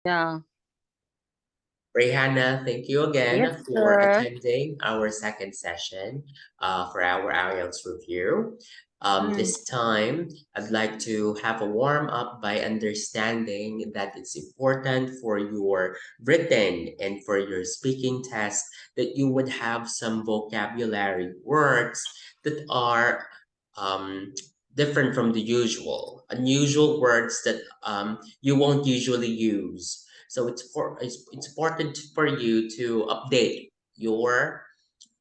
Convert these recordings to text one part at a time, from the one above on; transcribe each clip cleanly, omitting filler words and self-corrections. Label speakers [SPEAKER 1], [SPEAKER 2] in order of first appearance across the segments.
[SPEAKER 1] Yeah.
[SPEAKER 2] Reyhana, thank you
[SPEAKER 1] Yes,
[SPEAKER 2] again for
[SPEAKER 1] sir.
[SPEAKER 2] attending our second session for our IELTS review.
[SPEAKER 1] Mm.
[SPEAKER 2] This time, I'd like to have a warm up by understanding that it's important for your written and for your speaking test that you would have some vocabulary words that are um, different from the usual, unusual words that you won't usually use. So it's important for you to update your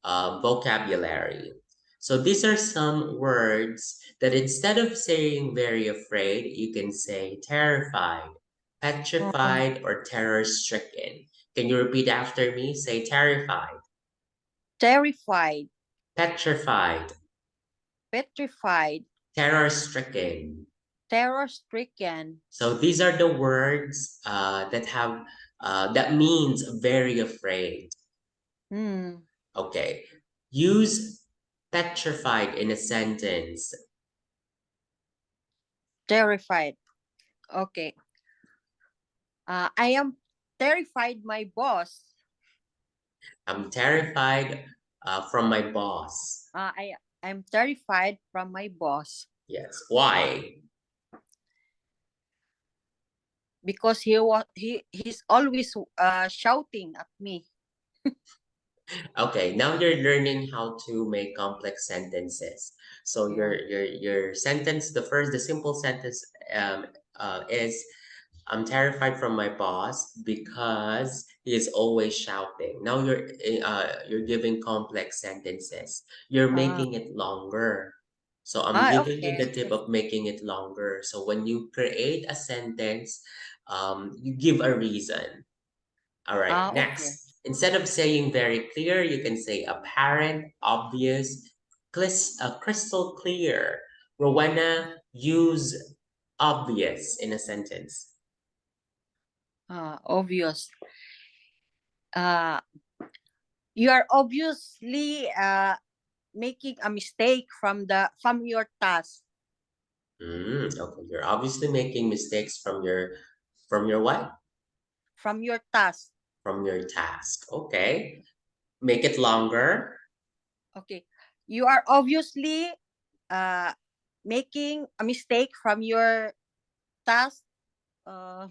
[SPEAKER 2] vocabulary. So these are some words that instead of saying very afraid, you can say terrified,
[SPEAKER 1] Oh,
[SPEAKER 2] petrified, or terror stricken. Can you repeat after me? Say terrified,
[SPEAKER 1] terrified,
[SPEAKER 2] petrified,
[SPEAKER 1] petrified,
[SPEAKER 2] terror stricken.
[SPEAKER 1] terror-stricken.
[SPEAKER 2] So these are the words that means very afraid.
[SPEAKER 1] Hmm.
[SPEAKER 2] Okay. Use petrified in a sentence.
[SPEAKER 1] Terrified. Okay. I am terrified my boss.
[SPEAKER 2] I'm terrified from my boss.
[SPEAKER 1] I'm terrified from my boss
[SPEAKER 2] Yes. Why?
[SPEAKER 1] because he's always shouting at me.
[SPEAKER 2] Okay. Now you're learning how to make complex sentences. So
[SPEAKER 1] Yeah.
[SPEAKER 2] your sentence, the simple sentence is I'm terrified from my boss because he is always shouting. Now you're giving complex sentences. You're
[SPEAKER 1] Ah,
[SPEAKER 2] making it longer. So I'm giving you
[SPEAKER 1] okay.
[SPEAKER 2] the tip
[SPEAKER 1] Okay.
[SPEAKER 2] of making it longer. So when you create a sentence, you give a reason. All right,
[SPEAKER 1] Okay.
[SPEAKER 2] next. Instead of saying very clear, you can say apparent, obvious, crystal clear. Rowena, use obvious in a sentence.
[SPEAKER 1] Obvious. Uh, you are obviously making a mistake from your task.
[SPEAKER 2] Okay, you're obviously making mistakes from your what?
[SPEAKER 1] From your task.
[SPEAKER 2] From your task. Okay. Make it longer.
[SPEAKER 1] Okay. You are obviously uh making a mistake from your task. Uh,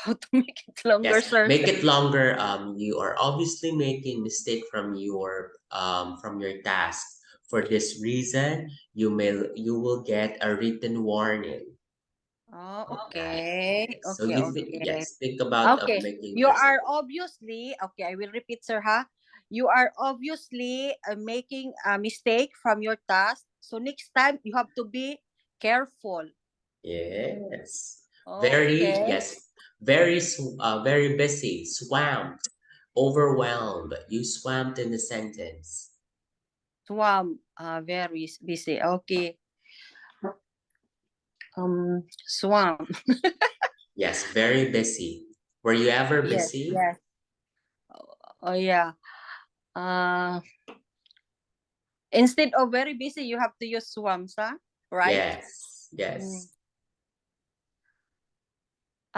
[SPEAKER 1] how to make it longer,
[SPEAKER 2] Yes,
[SPEAKER 1] sir?
[SPEAKER 2] make it longer. You are obviously making mistake from your task. For this reason, you will get a written warning.
[SPEAKER 1] Oh,
[SPEAKER 2] Right.
[SPEAKER 1] okay.
[SPEAKER 2] Yes. So
[SPEAKER 1] Okay, okay.
[SPEAKER 2] think about of
[SPEAKER 1] Okay.
[SPEAKER 2] making
[SPEAKER 1] You
[SPEAKER 2] crystal.
[SPEAKER 1] are obviously, okay, I will repeat, sir, ha? You are obviously making a mistake from your task. So next time, you have to be careful.
[SPEAKER 2] Yes.
[SPEAKER 1] Okay.
[SPEAKER 2] Very busy, swamped, overwhelmed. You swamped in the sentence.
[SPEAKER 1] Swam, very busy. Okay. Swam.
[SPEAKER 2] Yes, very busy. Were you ever
[SPEAKER 1] Yes,
[SPEAKER 2] busy?
[SPEAKER 1] yes. Oh, yeah. Uh, instead of very busy, you have to use swams, huh? Right?
[SPEAKER 2] Yes,
[SPEAKER 1] Mm.
[SPEAKER 2] yes.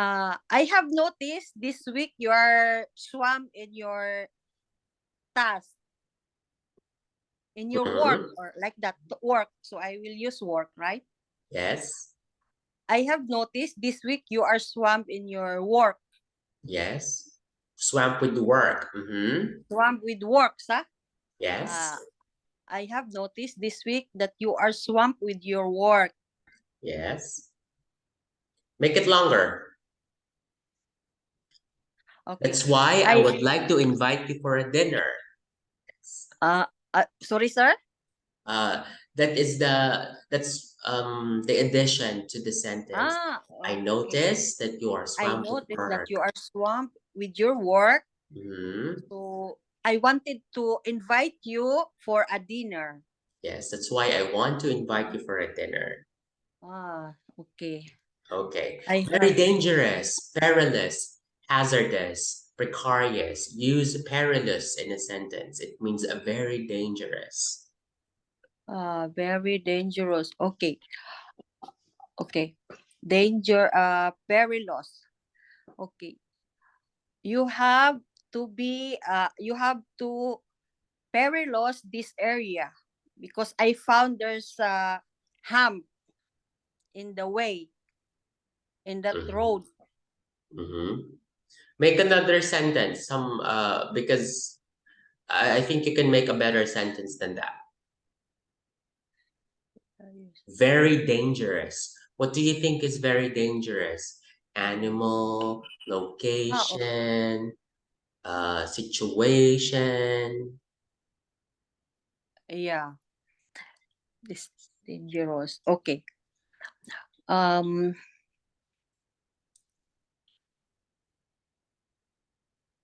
[SPEAKER 1] I have noticed this week you are swamped in your task, in your work,
[SPEAKER 2] Mhm.
[SPEAKER 1] or like that work. So I will use work, right?
[SPEAKER 2] Yes,
[SPEAKER 1] I have noticed this week you are swamped in your work.
[SPEAKER 2] yes. Swamp with work.
[SPEAKER 1] Swamped with works, huh?
[SPEAKER 2] Yes,
[SPEAKER 1] Uh, I have noticed this week that you are swamped with your work.
[SPEAKER 2] yes. Make it longer.
[SPEAKER 1] Okay.
[SPEAKER 2] That's why I
[SPEAKER 1] I
[SPEAKER 2] would like to invite you for a dinner.
[SPEAKER 1] uh, sorry, sir.
[SPEAKER 2] Uh, that's the addition to the sentence. I
[SPEAKER 1] Okay.
[SPEAKER 2] noticed that you are
[SPEAKER 1] I
[SPEAKER 2] swamped with
[SPEAKER 1] noticed that
[SPEAKER 2] work.
[SPEAKER 1] you are swamped with your work.
[SPEAKER 2] hmm
[SPEAKER 1] So I wanted to invite you for a dinner.
[SPEAKER 2] Yes, that's why I want to invite you for a dinner.
[SPEAKER 1] Okay.
[SPEAKER 2] Okay.
[SPEAKER 1] I
[SPEAKER 2] Very
[SPEAKER 1] have
[SPEAKER 2] dangerous, perilous, hazardous, precarious. Use perilous in a sentence. It means a very dangerous.
[SPEAKER 1] very dangerous. Okay. Okay. perilous. Okay. You have you have to perilous this area because I found there's a hump in the way in that
[SPEAKER 2] Mm-hmm.
[SPEAKER 1] road.
[SPEAKER 2] Mm-hmm. Make another sentence. Because I think you can make a better sentence than that. Very dangerous. What do you think is very dangerous? Animal,
[SPEAKER 1] Okay.
[SPEAKER 2] location, situation.
[SPEAKER 1] Yeah, this is dangerous. Okay. Um,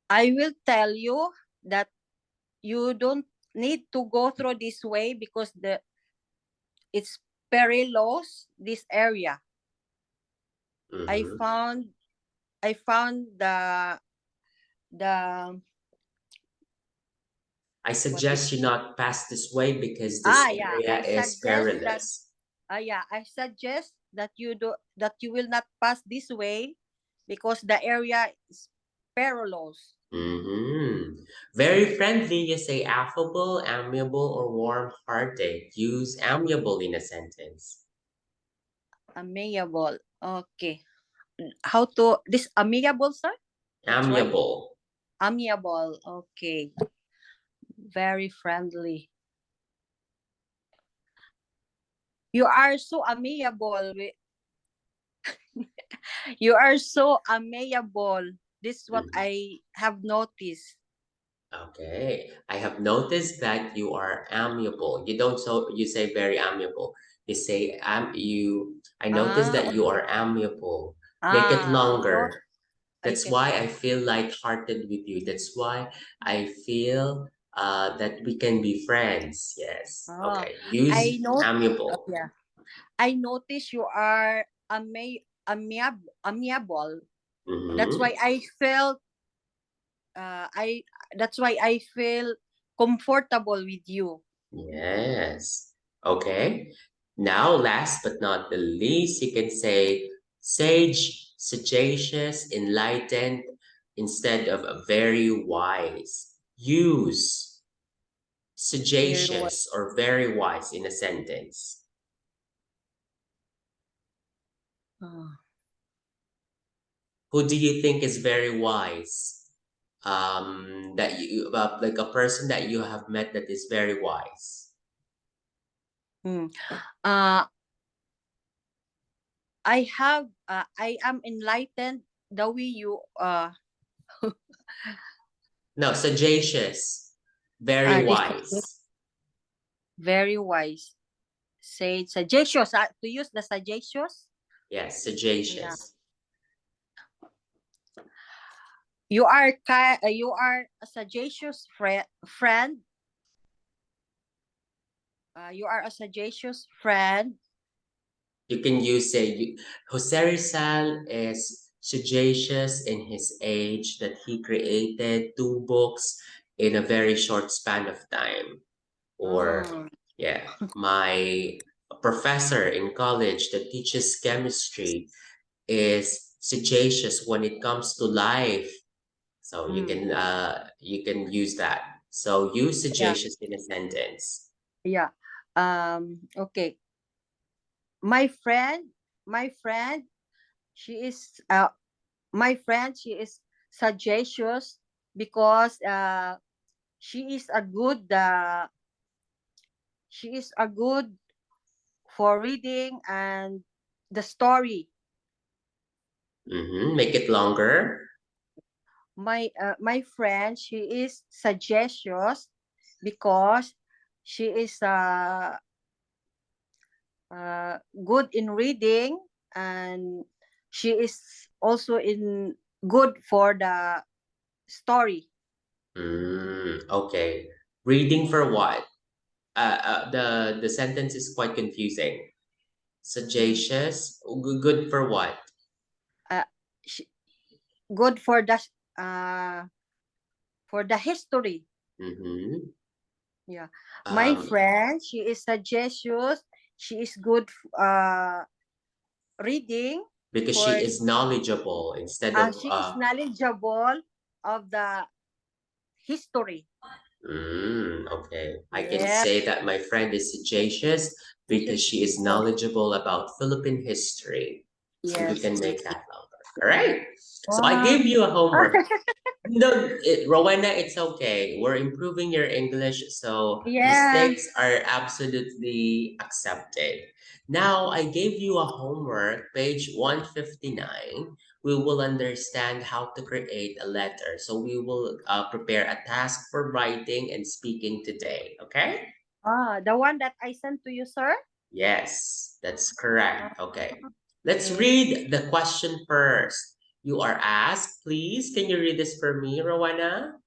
[SPEAKER 1] I will tell you that you don't need to go through this way because it's perilous this area. I
[SPEAKER 2] Mm-hmm.
[SPEAKER 1] found I found the
[SPEAKER 2] I
[SPEAKER 1] what
[SPEAKER 2] suggest you
[SPEAKER 1] is
[SPEAKER 2] not pass this way because this
[SPEAKER 1] yeah,
[SPEAKER 2] area is perilous.
[SPEAKER 1] I suggest that you will not pass this way because the area is perilous.
[SPEAKER 2] Mm-hmm. Very friendly, you say affable, amiable, or warm-hearted. Use amiable in a sentence.
[SPEAKER 1] Amiable. Okay. How to this amiable, sir? That's right.
[SPEAKER 2] Amiable.
[SPEAKER 1] Amiable. Okay. Very friendly. You are so amiable. You are so amiable. This is what
[SPEAKER 2] Mhm.
[SPEAKER 1] I have noticed.
[SPEAKER 2] Okay. I have noticed that you are amiable. You don't so you say very amiable. You say I noticed that you
[SPEAKER 1] Okay.
[SPEAKER 2] are amiable. Make it
[SPEAKER 1] I know.
[SPEAKER 2] longer.
[SPEAKER 1] I
[SPEAKER 2] That's
[SPEAKER 1] can.
[SPEAKER 2] why I feel light-hearted with you. That's why I feel that we can be friends. Yes.
[SPEAKER 1] Oh,
[SPEAKER 2] Okay. Use
[SPEAKER 1] I know.
[SPEAKER 2] amiable.
[SPEAKER 1] Yeah. I notice you are amiable. That's why
[SPEAKER 2] Mm-hmm.
[SPEAKER 1] I felt. I. That's why I feel comfortable with you.
[SPEAKER 2] Yes. Okay. Now, last but not the least, you can say sage, sagacious, enlightened instead of a very wise. Use
[SPEAKER 1] Very well.
[SPEAKER 2] sagacious or very wise in a sentence.
[SPEAKER 1] Ah.
[SPEAKER 2] Who do you think is very wise? That you like a person that you have met that is very wise.
[SPEAKER 1] Hmm. Uh, I have. I am enlightened the way you.
[SPEAKER 2] No, sagacious, very
[SPEAKER 1] This
[SPEAKER 2] wise.
[SPEAKER 1] very wise. Say suggestions. To use the suggestions.
[SPEAKER 2] Yes,
[SPEAKER 1] Yeah.
[SPEAKER 2] sagacious.
[SPEAKER 1] You are a sagacious friend. You are a sagacious friend.
[SPEAKER 2] You can use say Jose Rizal is sagacious in his age that he created two books in a very short span of time. Or
[SPEAKER 1] Mm,
[SPEAKER 2] yeah, my professor in college that teaches chemistry is sagacious when it comes to life. So
[SPEAKER 1] mm,
[SPEAKER 2] you can use that. So use
[SPEAKER 1] yeah,
[SPEAKER 2] sagacious in a sentence.
[SPEAKER 1] yeah. Okay. My friend, my friend, she is my friend. She is sagacious because she is a good. She is a good for reading and the story.
[SPEAKER 2] Mm-hmm. Make it longer.
[SPEAKER 1] My friend, she is sagacious because she is good in reading, and she is also in good for the story.
[SPEAKER 2] Okay. Reading for what? The sentence is quite confusing.
[SPEAKER 1] Mm.
[SPEAKER 2] Sagacious, good for what?
[SPEAKER 1] uh, she, good for the history.
[SPEAKER 2] Mm-hmm.
[SPEAKER 1] Yeah, my
[SPEAKER 2] Um,
[SPEAKER 1] friend, she is sagacious. She is good. reading
[SPEAKER 2] Because
[SPEAKER 1] for
[SPEAKER 2] she is knowledgeable instead of
[SPEAKER 1] she is knowledgeable of the history.
[SPEAKER 2] okay. I can
[SPEAKER 1] Yeah.
[SPEAKER 2] say that my friend is sagacious because she is
[SPEAKER 1] Yes.
[SPEAKER 2] knowledgeable about Philippine history. So you
[SPEAKER 1] Yes.
[SPEAKER 2] can make that longer. All right. So I
[SPEAKER 1] Wow.
[SPEAKER 2] gave you a homework. No, Rowena, it's okay. We're improving your English, so
[SPEAKER 1] Yeah.
[SPEAKER 2] mistakes are absolutely accepted. Now, I gave you a homework, page 159. We will understand how to create a letter. So we will prepare a task for writing and speaking today, okay?
[SPEAKER 1] The one that I sent to you, sir.
[SPEAKER 2] Yes, that's correct. Okay. Let's
[SPEAKER 1] Okay.
[SPEAKER 2] read the question first. You are asked, please, can you read this for me, Rowena?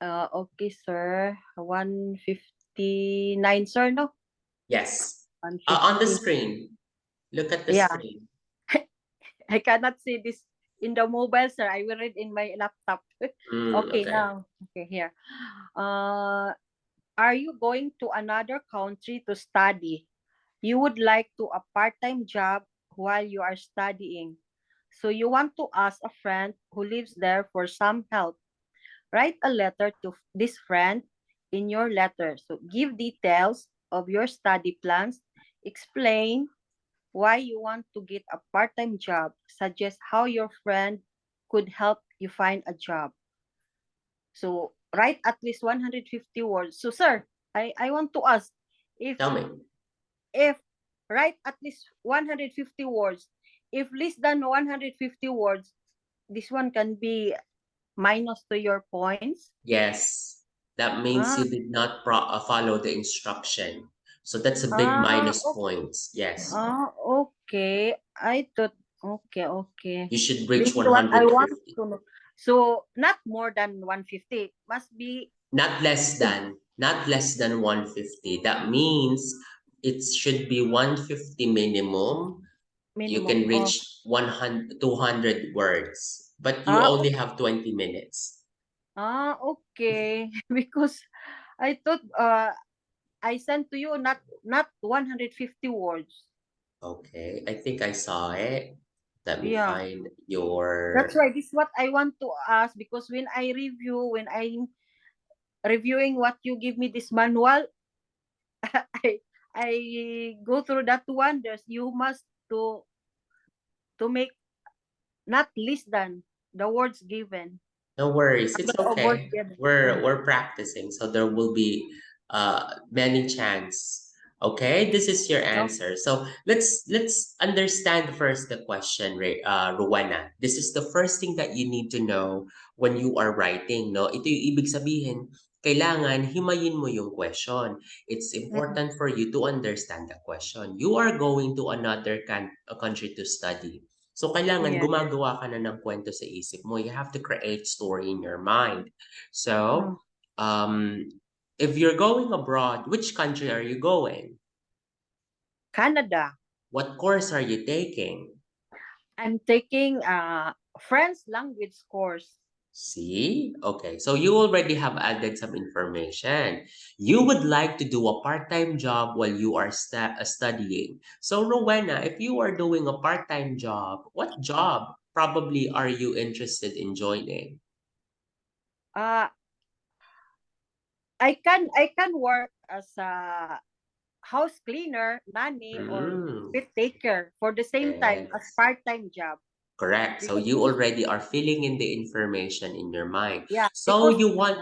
[SPEAKER 1] Okay, sir. 159, sir. No,
[SPEAKER 2] Yes. On the
[SPEAKER 1] 150.
[SPEAKER 2] screen. Look at the
[SPEAKER 1] Yeah.
[SPEAKER 2] screen.
[SPEAKER 1] I cannot see this in the mobile, sir. I will read in my laptop. Okay,
[SPEAKER 2] Okay.
[SPEAKER 1] now. Okay, here. Uh, are you going to another country to study? You would like to a part-time job while you are studying. So you want to ask a friend who lives there for some help. Write a letter to this friend in your letter. So give details of your study plans. Explain why you want to get a part-time job. Suggest how your friend could help you find a job. So write at least 150 words. So sir, I want to ask if
[SPEAKER 2] Tell me.
[SPEAKER 1] if write at least 150 words. If less than 150 words, this one can be minus to your points.
[SPEAKER 2] Yes. That means
[SPEAKER 1] Ah,
[SPEAKER 2] you did not follow the instruction. So that's a big
[SPEAKER 1] ah,
[SPEAKER 2] minus points. Yes.
[SPEAKER 1] okay. I thought, okay, okay.
[SPEAKER 2] You should
[SPEAKER 1] This
[SPEAKER 2] reach
[SPEAKER 1] is what I want
[SPEAKER 2] 150.
[SPEAKER 1] to know. So, not more than 150. Must be
[SPEAKER 2] Not less than 150. That means it should be 150 minimum. You
[SPEAKER 1] minimum
[SPEAKER 2] can
[SPEAKER 1] of,
[SPEAKER 2] reach 100, 200 words, but you only
[SPEAKER 1] okay.
[SPEAKER 2] have 20 minutes.
[SPEAKER 1] Okay. Because I thought, I sent to you not 150 words.
[SPEAKER 2] Okay, I think I saw it. Let me
[SPEAKER 1] Yeah.
[SPEAKER 2] find
[SPEAKER 1] That's
[SPEAKER 2] your.
[SPEAKER 1] why this is what I want to ask, because when I'm reviewing what you give me this manual, I I go through that one. There's you must to make not less than the words given.
[SPEAKER 2] No worries, it's
[SPEAKER 1] Number of words
[SPEAKER 2] okay.
[SPEAKER 1] given.
[SPEAKER 2] We're
[SPEAKER 1] Yeah.
[SPEAKER 2] we're practicing, so there will be many chance. Okay, this is your
[SPEAKER 1] No.
[SPEAKER 2] answer. So let's understand first the question, Rowena. This is the first thing that you need to know when you are writing, no? Ito yung ibig sabihin, kailangan himayin mo yung question. It's
[SPEAKER 1] Mm,
[SPEAKER 2] important for you to understand the question. You are going to another country to study. So, kailangan
[SPEAKER 1] yeah.
[SPEAKER 2] gumagawa ka na ng kwento sa isip mo. You have to create story in your mind.
[SPEAKER 1] Mm.
[SPEAKER 2] So, if you're going abroad, which country are you going?
[SPEAKER 1] Canada.
[SPEAKER 2] What course are you taking?
[SPEAKER 1] I'm taking French language course.
[SPEAKER 2] See? Okay, so you already have added some information. You would like to do a part-time job while you are studying. So, Rowena, if you are doing a part-time job, what job probably are you interested in joining?
[SPEAKER 1] Uh I can work as a house cleaner, nanny, or
[SPEAKER 2] Mm,
[SPEAKER 1] pet taker for the same time as
[SPEAKER 2] yes,
[SPEAKER 1] part-time job.
[SPEAKER 2] correct. So
[SPEAKER 1] Because
[SPEAKER 2] you already are filling in the information in your mind.
[SPEAKER 1] yeah,
[SPEAKER 2] So
[SPEAKER 1] because
[SPEAKER 2] you want,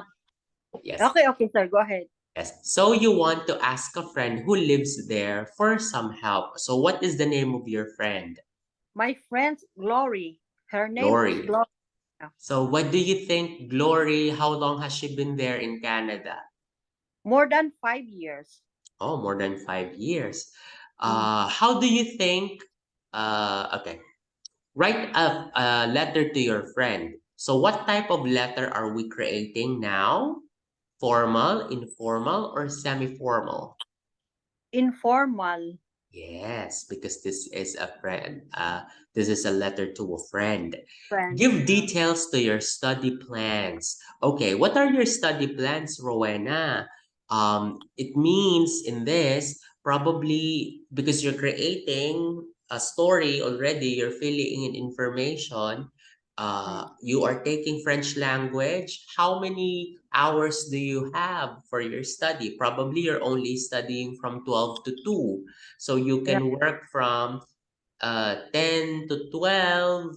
[SPEAKER 2] yes,
[SPEAKER 1] okay, sir, go ahead.
[SPEAKER 2] yes. So you want to ask a friend who lives there for some help. So what is the name of your friend?
[SPEAKER 1] My friend's Glory. Her name is
[SPEAKER 2] Glory.
[SPEAKER 1] Gloria.
[SPEAKER 2] So what do you think, Glory? How long has she been there in Canada?
[SPEAKER 1] More than 5 years.
[SPEAKER 2] Oh, more than 5 years.
[SPEAKER 1] Mm.
[SPEAKER 2] How do you think? Okay. Write a letter to your friend. So what type of letter are we creating now? Formal, informal, or semi-formal?
[SPEAKER 1] Informal
[SPEAKER 2] Yes, because this is a friend. This is a letter to a friend.
[SPEAKER 1] friend.
[SPEAKER 2] Give details to your study plans. Okay, what are your study plans, Rowena? It means in this, probably because you're creating a story already, you're filling in information.
[SPEAKER 1] Mm.
[SPEAKER 2] You are taking French language. How many hours do you have for your study? Probably you're only studying from 12 to 2. So you
[SPEAKER 1] Right.
[SPEAKER 2] can work from 10 to 12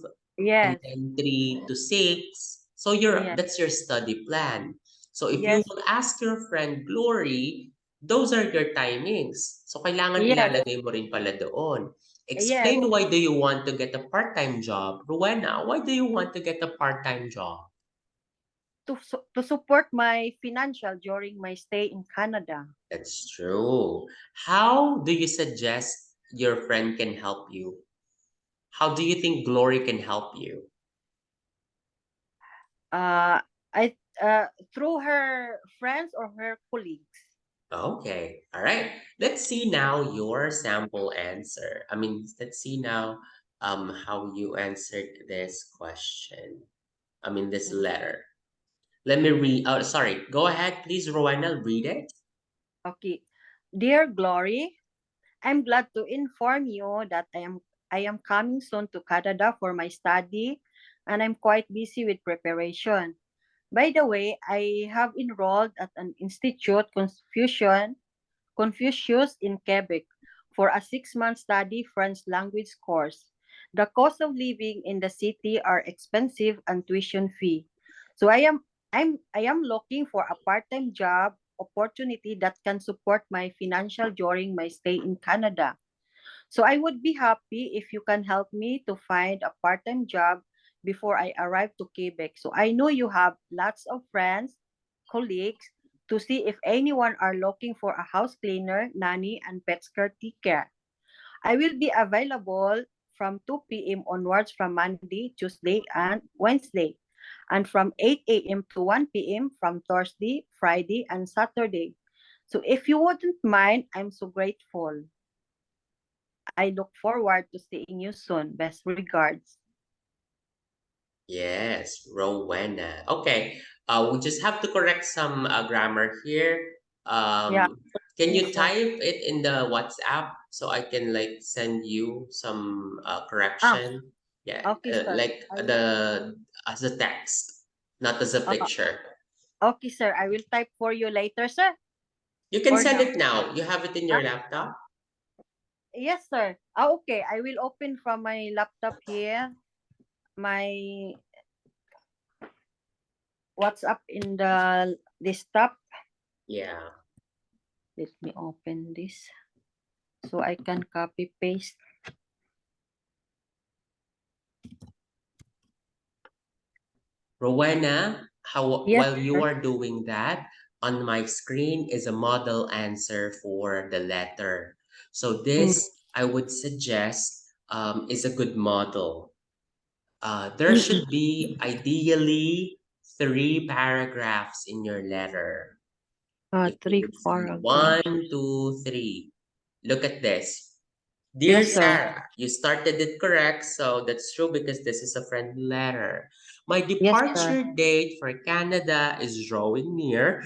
[SPEAKER 2] and
[SPEAKER 1] Yes.
[SPEAKER 2] then 3 to 6. So your
[SPEAKER 1] Yes.
[SPEAKER 2] that's your study plan. So if you
[SPEAKER 1] Yes.
[SPEAKER 2] will ask your friend Glory, those are your timings. So kailangan
[SPEAKER 1] Yes.
[SPEAKER 2] ilalagay mo rin pala doon.
[SPEAKER 1] Yes.
[SPEAKER 2] Explain why do you want to get a part-time job. Rowena, why do you want to get a part-time job?
[SPEAKER 1] To support my financial during my stay in Canada.
[SPEAKER 2] That's true. How do you suggest your friend can help you? How do you think Glory can help you?
[SPEAKER 1] Uh, I through her friends or her colleagues.
[SPEAKER 2] Okay, all right. Let's see now your sample answer. I mean, let's see now how you answered this question. I mean, this
[SPEAKER 1] Mm.
[SPEAKER 2] letter. Let me read. Oh, sorry. Go ahead, please, Rowena. Read it.
[SPEAKER 1] Okay. Dear Glory, I'm glad to inform you that I am coming soon to Canada for my study, and I'm quite busy with preparation. By the way, I have enrolled at an institute Confucius in Quebec for a 6-month study French language course. The cost of living in the city are expensive and tuition fee. So I am looking for a part-time job opportunity that can support my financial during my stay in Canada. So I would be happy if you can help me to find a part-time job before I arrive to Quebec. So I know you have lots of friends, colleagues, to see if anyone are looking for a house cleaner, nanny, and pet caretaker. I will be available from 2 p.m. onwards from Monday, Tuesday, and Wednesday, and from 8 a.m. to 1 p.m. from Thursday, Friday, and Saturday. So if you wouldn't mind, I'm so grateful. I look forward to seeing you soon. Best regards.
[SPEAKER 2] Yes, Rowena. Okay. We just have to correct some grammar here.
[SPEAKER 1] Yeah,
[SPEAKER 2] Can you
[SPEAKER 1] listen.
[SPEAKER 2] type it in the WhatsApp so I can like send you some
[SPEAKER 1] Ah,
[SPEAKER 2] correction? Yeah,
[SPEAKER 1] okay, sir.
[SPEAKER 2] like
[SPEAKER 1] I will.
[SPEAKER 2] the as a text, not as a
[SPEAKER 1] Uh,
[SPEAKER 2] picture.
[SPEAKER 1] okay, sir. I will type for you later, sir.
[SPEAKER 2] You can
[SPEAKER 1] Or
[SPEAKER 2] send
[SPEAKER 1] now.
[SPEAKER 2] it now. You have it in
[SPEAKER 1] Ah,
[SPEAKER 2] your laptop?
[SPEAKER 1] yes, sir. Okay. I will open from my laptop here. My WhatsApp in the desktop.
[SPEAKER 2] Yeah.
[SPEAKER 1] Let me open this so I can copy paste.
[SPEAKER 2] Rowena, how
[SPEAKER 1] Yes,
[SPEAKER 2] while you
[SPEAKER 1] sir.
[SPEAKER 2] are doing that, on my screen is a model answer for the letter. So
[SPEAKER 1] Mm,
[SPEAKER 2] this I would suggest is a good model. There
[SPEAKER 1] mm-mm.
[SPEAKER 2] should be ideally 3 paragraphs in your letter. If you
[SPEAKER 1] Three
[SPEAKER 2] would see
[SPEAKER 1] paragraphs.
[SPEAKER 2] 1, 2, 3, look at this. Dear
[SPEAKER 1] Yes, sir.
[SPEAKER 2] Sarah, you started it correct, so that's true because this is a friendly letter. My
[SPEAKER 1] Yes, sir.
[SPEAKER 2] departure date for Canada is drawing near,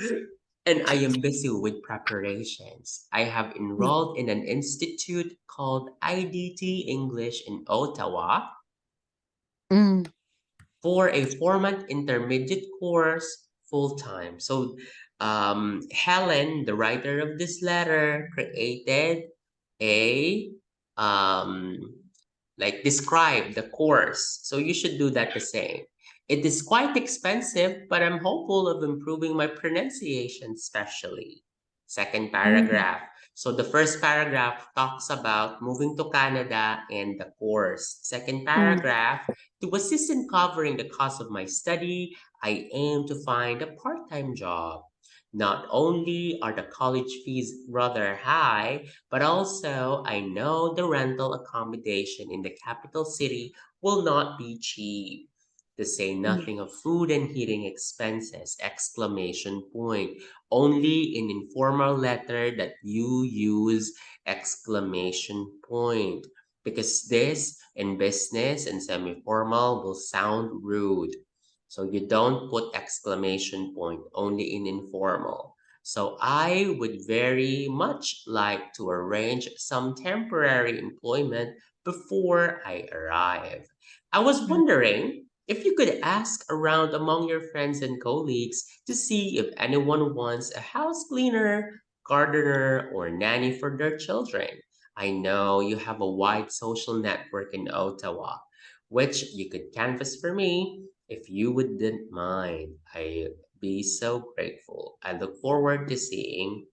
[SPEAKER 2] and I am busy with preparations. I have
[SPEAKER 1] Mm,
[SPEAKER 2] enrolled in an institute called IDT English in Ottawa
[SPEAKER 1] mm,
[SPEAKER 2] for a 4 month intermediate course full time. So, Helen, the writer of this letter, created a um, like describe the course. So you should do that the same. It is quite expensive, but I'm hopeful of improving my pronunciation, especially. Second
[SPEAKER 1] mm,
[SPEAKER 2] paragraph. So the first paragraph talks about moving to Canada and the course. Second
[SPEAKER 1] mm,
[SPEAKER 2] paragraph, to assist in covering the cost of my study, I aim to find a part-time job. Not only are the college fees rather high, but also I know the rental accommodation in the capital city will not be cheap. To say
[SPEAKER 1] mm,
[SPEAKER 2] nothing of food and heating expenses! Exclamation point. Only in informal letter that you use exclamation point. Because this in business and semi-formal will sound rude. So you don't put exclamation point only in informal. So I would very much like to arrange some temporary employment before I arrive. I was wondering if you could ask around among your friends and colleagues to see if anyone wants a house cleaner, gardener, or nanny for their children. I know you have a wide social network in Ottawa, which you could canvas for me if you wouldn't mind. I'd be so grateful. I look forward to seeing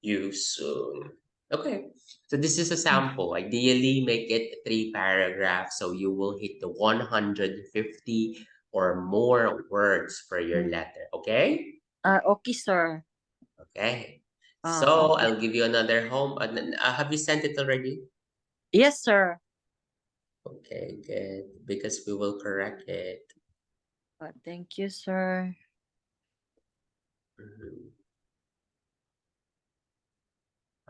[SPEAKER 2] you soon. Okay, so this is a sample. Ideally, make it 3 paragraphs so you will hit the 150 or more words per your
[SPEAKER 1] Mm.
[SPEAKER 2] letter. Okay?
[SPEAKER 1] Okay, sir.
[SPEAKER 2] Okay. So
[SPEAKER 1] Okay.
[SPEAKER 2] I'll give you another home. Have you sent it already?
[SPEAKER 1] Yes, sir.
[SPEAKER 2] Okay, good. Because we will correct it.
[SPEAKER 1] Thank you, sir.
[SPEAKER 2] Mhm.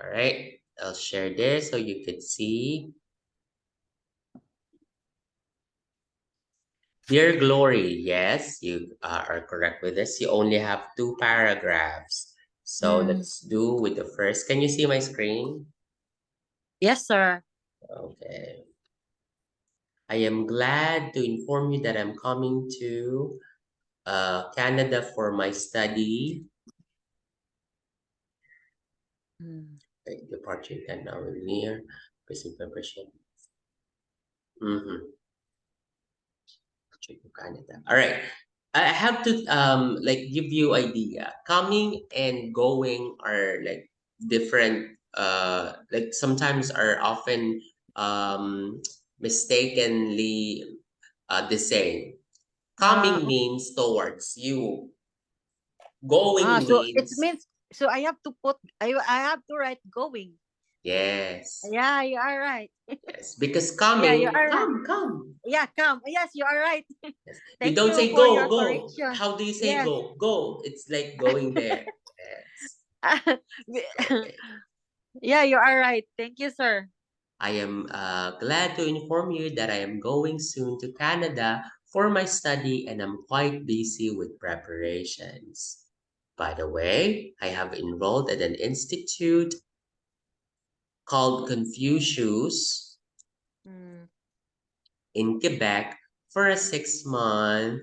[SPEAKER 2] All right. I'll share this so you could see. Dear Glory, yes, you are correct with this. You only have 2 paragraphs. So
[SPEAKER 1] Mm.
[SPEAKER 2] let's do with the first. Can you see my screen?
[SPEAKER 1] Yes, sir.
[SPEAKER 2] Okay. I am glad to inform you that I'm coming to Canada for my study.
[SPEAKER 1] Mm.
[SPEAKER 2] Departure can now near prison preparation. Mm-hmm. To Canada. All right. I have to like give you idea. Coming and going are like different like sometimes are often mistakenly the same. Coming
[SPEAKER 1] Okay.
[SPEAKER 2] means towards you. Going
[SPEAKER 1] So it
[SPEAKER 2] means
[SPEAKER 1] means, so I have to put, I have to write going.
[SPEAKER 2] yes.
[SPEAKER 1] Yeah, you are right.
[SPEAKER 2] Yes. Because
[SPEAKER 1] Yeah, you
[SPEAKER 2] coming,
[SPEAKER 1] are right.
[SPEAKER 2] come.
[SPEAKER 1] Yeah, come. Yes, you are right.
[SPEAKER 2] Yes. You
[SPEAKER 1] Thank
[SPEAKER 2] don't
[SPEAKER 1] you
[SPEAKER 2] say
[SPEAKER 1] for
[SPEAKER 2] go,
[SPEAKER 1] your
[SPEAKER 2] go.
[SPEAKER 1] correction.
[SPEAKER 2] How do you say
[SPEAKER 1] Yes.
[SPEAKER 2] go? Go. It's like going there. Yes. Okay.
[SPEAKER 1] Yeah, you are right. Thank you, sir.
[SPEAKER 2] I am glad to inform you that I am going soon to Canada for my study and I'm quite busy with preparations. By the way, I have enrolled at an institute called Confucius
[SPEAKER 1] Mm.
[SPEAKER 2] in Quebec for a 6 month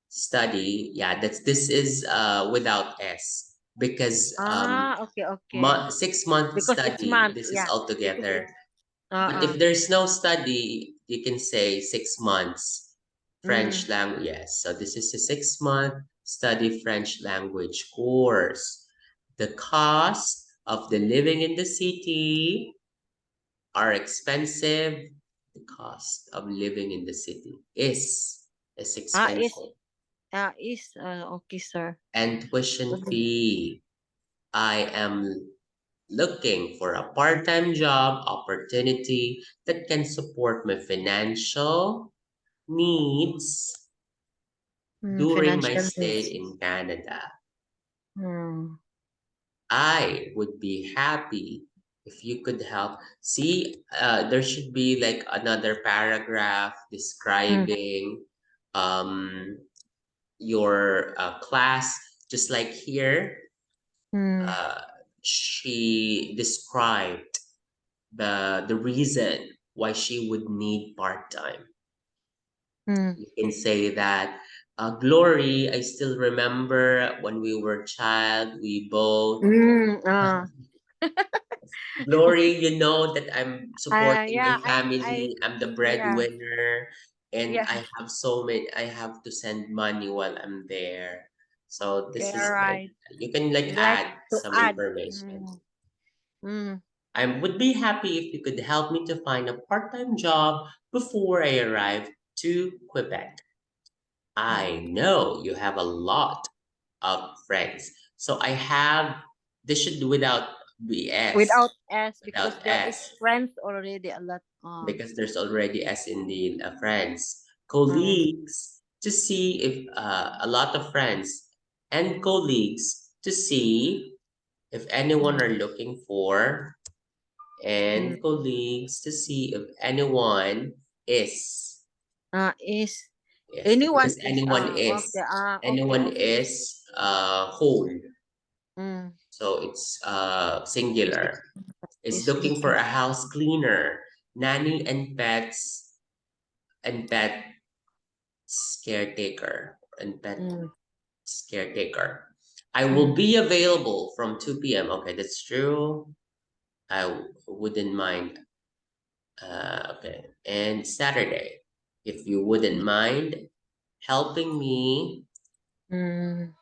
[SPEAKER 2] study. Yeah, this is without S because
[SPEAKER 1] Okay, okay.
[SPEAKER 2] 6 month
[SPEAKER 1] Because it's
[SPEAKER 2] study,
[SPEAKER 1] month.
[SPEAKER 2] this is
[SPEAKER 1] Yeah.
[SPEAKER 2] all
[SPEAKER 1] Because
[SPEAKER 2] together.
[SPEAKER 1] it's
[SPEAKER 2] But if there's no study, you can say 6 months French
[SPEAKER 1] mm.
[SPEAKER 2] language. Yes, so this is a 6 month study French language course. The cost of the living in the city are expensive. The cost of living in the city is
[SPEAKER 1] Is
[SPEAKER 2] expensive.
[SPEAKER 1] okay, sir.
[SPEAKER 2] And tuition fee. I am looking for a part-time job opportunity that can support my financial needs during my
[SPEAKER 1] Financial
[SPEAKER 2] stay
[SPEAKER 1] needs.
[SPEAKER 2] in Canada.
[SPEAKER 1] Mm.
[SPEAKER 2] I would be happy if you could help. See, there should be like another paragraph
[SPEAKER 1] Mm.
[SPEAKER 2] describing um, your class, just like here.
[SPEAKER 1] Mm.
[SPEAKER 2] Uh, she described the reason why she would need part-time.
[SPEAKER 1] Mm.
[SPEAKER 2] You can say that, Glory, I still remember when we were child, we both,
[SPEAKER 1] Mm.
[SPEAKER 2] Glory, you know that I'm supporting my
[SPEAKER 1] Yeah,
[SPEAKER 2] family, I'm the
[SPEAKER 1] yeah,
[SPEAKER 2] breadwinner, and
[SPEAKER 1] yeah.
[SPEAKER 2] I have to send money while I'm there. So this
[SPEAKER 1] You're
[SPEAKER 2] is like,
[SPEAKER 1] right.
[SPEAKER 2] you can like
[SPEAKER 1] You like
[SPEAKER 2] add
[SPEAKER 1] to
[SPEAKER 2] some
[SPEAKER 1] add.
[SPEAKER 2] information.
[SPEAKER 1] Mm. Mm.
[SPEAKER 2] I would be happy if you could help me to find a part-time job before I arrive to Quebec. I
[SPEAKER 1] Mm.
[SPEAKER 2] know you have a lot of friends. So I have, this should do without BS,
[SPEAKER 1] Without S, because
[SPEAKER 2] without
[SPEAKER 1] there is
[SPEAKER 2] S,
[SPEAKER 1] friends already a lot.
[SPEAKER 2] because there's already S in the friends.
[SPEAKER 1] Mm.
[SPEAKER 2] Colleagues, to see if a lot of friends and colleagues to see if anyone are
[SPEAKER 1] Mm.
[SPEAKER 2] looking for
[SPEAKER 1] Mm.
[SPEAKER 2] and colleagues to see if anyone is.
[SPEAKER 1] Is
[SPEAKER 2] Yes,
[SPEAKER 1] anyone
[SPEAKER 2] because
[SPEAKER 1] is okay, okay,
[SPEAKER 2] anyone
[SPEAKER 1] okay.
[SPEAKER 2] is whole.
[SPEAKER 1] Mm.
[SPEAKER 2] So it's
[SPEAKER 1] Is
[SPEAKER 2] singular. Is
[SPEAKER 1] is
[SPEAKER 2] looking for a house cleaner. nanny and pets caretaker and pet
[SPEAKER 1] Mm.
[SPEAKER 2] caretaker. I will
[SPEAKER 1] Mm.
[SPEAKER 2] be available from 2 p.m. Okay, that's true. Wouldn't mind. Okay, and Saturday, if you wouldn't mind helping me,
[SPEAKER 1] Mm.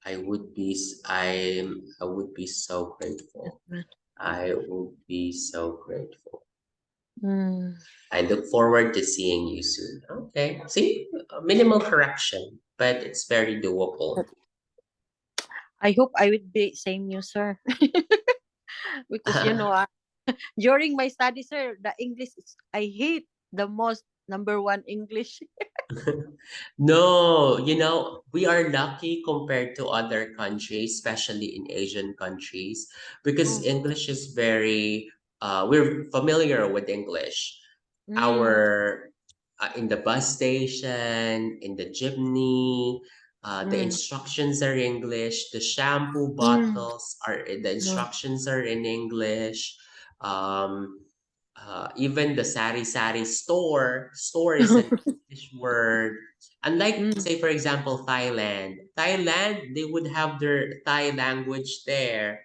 [SPEAKER 2] I would be so grateful. I would be so grateful.
[SPEAKER 1] Mm.
[SPEAKER 2] I look forward to seeing you soon. Okay, see, a minimal correction, but it's very doable.
[SPEAKER 1] I hope I would be same you, sir. Because during my studies, sir, the English I hate the most. Number one English.
[SPEAKER 2] No, we are lucky compared to other countries, especially in Asian countries, because
[SPEAKER 1] Oh.
[SPEAKER 2] English is we're familiar with English.
[SPEAKER 1] Mm.
[SPEAKER 2] Our In the bus station, in the jeepney, the
[SPEAKER 1] Mm.
[SPEAKER 2] instructions are English. The shampoo
[SPEAKER 1] Mm.
[SPEAKER 2] bottles the
[SPEAKER 1] No.
[SPEAKER 2] instructions are in English. Um, Even the sari store is an English word. Unlike,
[SPEAKER 1] Mm.
[SPEAKER 2] say, for example, Thailand, they would have their Thai language there.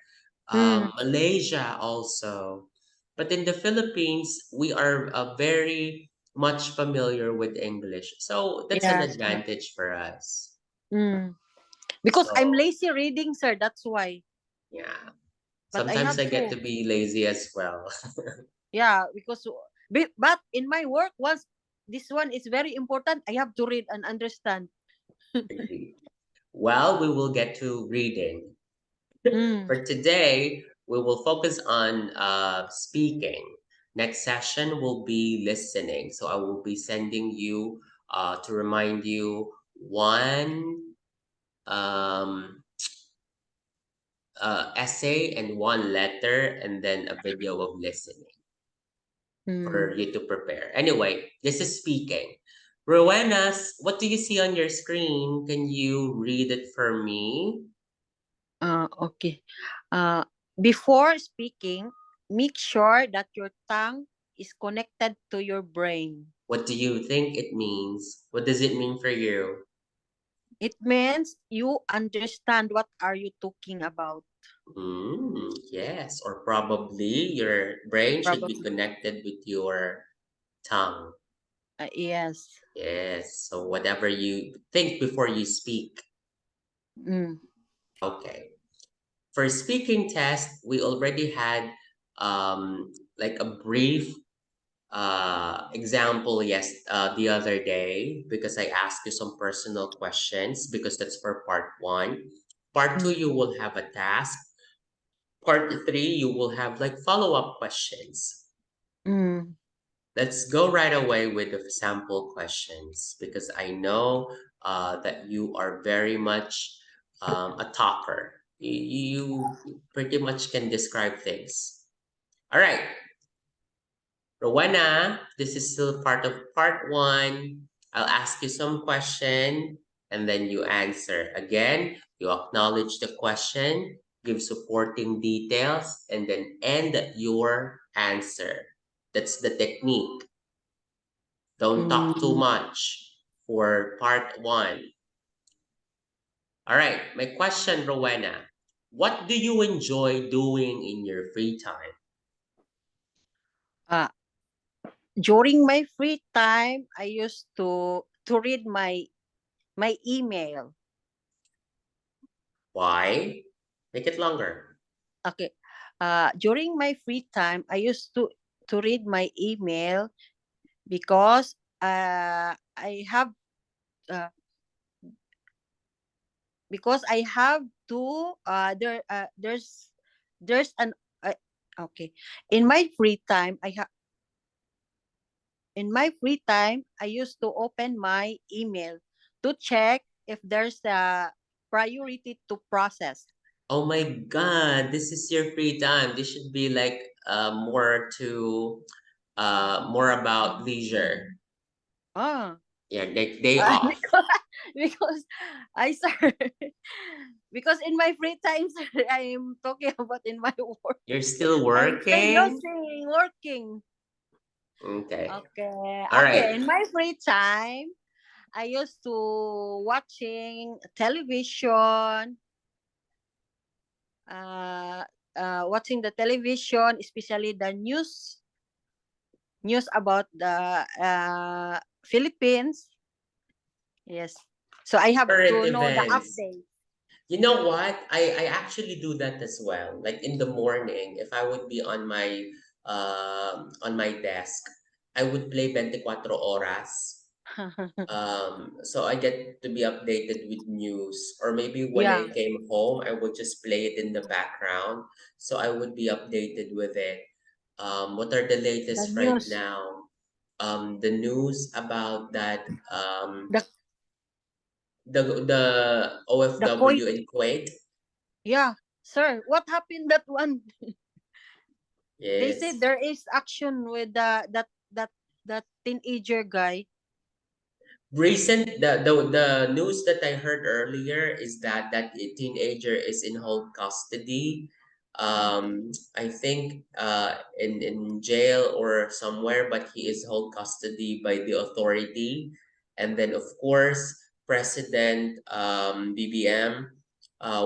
[SPEAKER 1] Mm.
[SPEAKER 2] Malaysia also. But in the Philippines, we are very much familiar with English. So that's an
[SPEAKER 1] Yes.
[SPEAKER 2] advantage for us.
[SPEAKER 1] Mm. Because I'm
[SPEAKER 2] So,
[SPEAKER 1] lazy reading, sir. That's why.
[SPEAKER 2] yeah.
[SPEAKER 1] But I
[SPEAKER 2] Sometimes
[SPEAKER 1] have
[SPEAKER 2] I get
[SPEAKER 1] to.
[SPEAKER 2] to be lazy as well.
[SPEAKER 1] Yeah, because but in my work, once this one is very important, I have to read and understand.
[SPEAKER 2] Agree. Well, we will get to reading.
[SPEAKER 1] Mm.
[SPEAKER 2] For today, we will focus on speaking. Next session will be listening. So I will be sending you to remind you one um, essay and one letter, and then a video of listening for
[SPEAKER 1] Mm.
[SPEAKER 2] you to prepare. Anyway, this is speaking. Rowena's, what do you see on your screen? Can you read it for me?
[SPEAKER 1] Okay. Uh, Before speaking, make sure that your tongue is connected to your brain.
[SPEAKER 2] What do you think it means? What does it mean for you?
[SPEAKER 1] It means you understand what are you talking about.
[SPEAKER 2] Yes, or probably your brain should be
[SPEAKER 1] Probably.
[SPEAKER 2] connected with your tongue.
[SPEAKER 1] Yes.
[SPEAKER 2] Yes, so whatever you think before you speak.
[SPEAKER 1] Mm.
[SPEAKER 2] Okay. For speaking test, we already had like a brief example the other day because I asked you some personal questions because that's for part one. Part two,
[SPEAKER 1] Mm.
[SPEAKER 2] you will have a task. Part three, you will have like follow-up questions.
[SPEAKER 1] Mm.
[SPEAKER 2] Let's go right away with the sample questions because I know that you are very much a talker. You pretty much can describe things. All right, Rowena, this is still part of part one. I'll ask you some question and then you answer. Again, you acknowledge the question, give supporting details, and then end your answer. That's the technique. Don't talk too
[SPEAKER 1] Mm.
[SPEAKER 2] much for part one. All right, my question, Rowena. What do you enjoy doing in your free time?
[SPEAKER 1] Uh, During my free time, I used to read my email.
[SPEAKER 2] Why? Make it longer.
[SPEAKER 1] Okay. During my free time, I used to read my email because I have uh, I have to there's an okay. In my free time, I used to open my email to check if there's a priority to process.
[SPEAKER 2] Oh my God, this is your free time. This should be like more about leisure.
[SPEAKER 1] Ah.
[SPEAKER 2] Yeah, day off.
[SPEAKER 1] because, because I sir, because in my free time, sir, I'm talking about in my work.
[SPEAKER 2] You're still
[SPEAKER 1] I'm still
[SPEAKER 2] working?
[SPEAKER 1] using working.
[SPEAKER 2] Okay.
[SPEAKER 1] Okay,
[SPEAKER 2] All
[SPEAKER 1] okay.
[SPEAKER 2] right.
[SPEAKER 1] In my free time, I used to watching television, uh, watching the television, especially the news about the Philippines. Yes. So I have
[SPEAKER 2] Current
[SPEAKER 1] to know the
[SPEAKER 2] events.
[SPEAKER 1] update.
[SPEAKER 2] You know what? I actually do that as well. Like in the morning, if I would be on my desk, I would play 24 oras. So I get to be updated with news. Or maybe when
[SPEAKER 1] Yeah,
[SPEAKER 2] I came home, I would just play it in the background. So I would be updated with it. What are the
[SPEAKER 1] the
[SPEAKER 2] latest right
[SPEAKER 1] news,
[SPEAKER 2] now? The news about that
[SPEAKER 1] the
[SPEAKER 2] the
[SPEAKER 1] the Kuwait.
[SPEAKER 2] OFW in Kuwait.
[SPEAKER 1] Yeah, sir. What happened that one? They said
[SPEAKER 2] Yes.
[SPEAKER 1] there is action with that teenager guy.
[SPEAKER 2] The news that I heard earlier is that a teenager is in home custody. I think in jail or somewhere, but he is held custody by the authority. And then of course, President BBM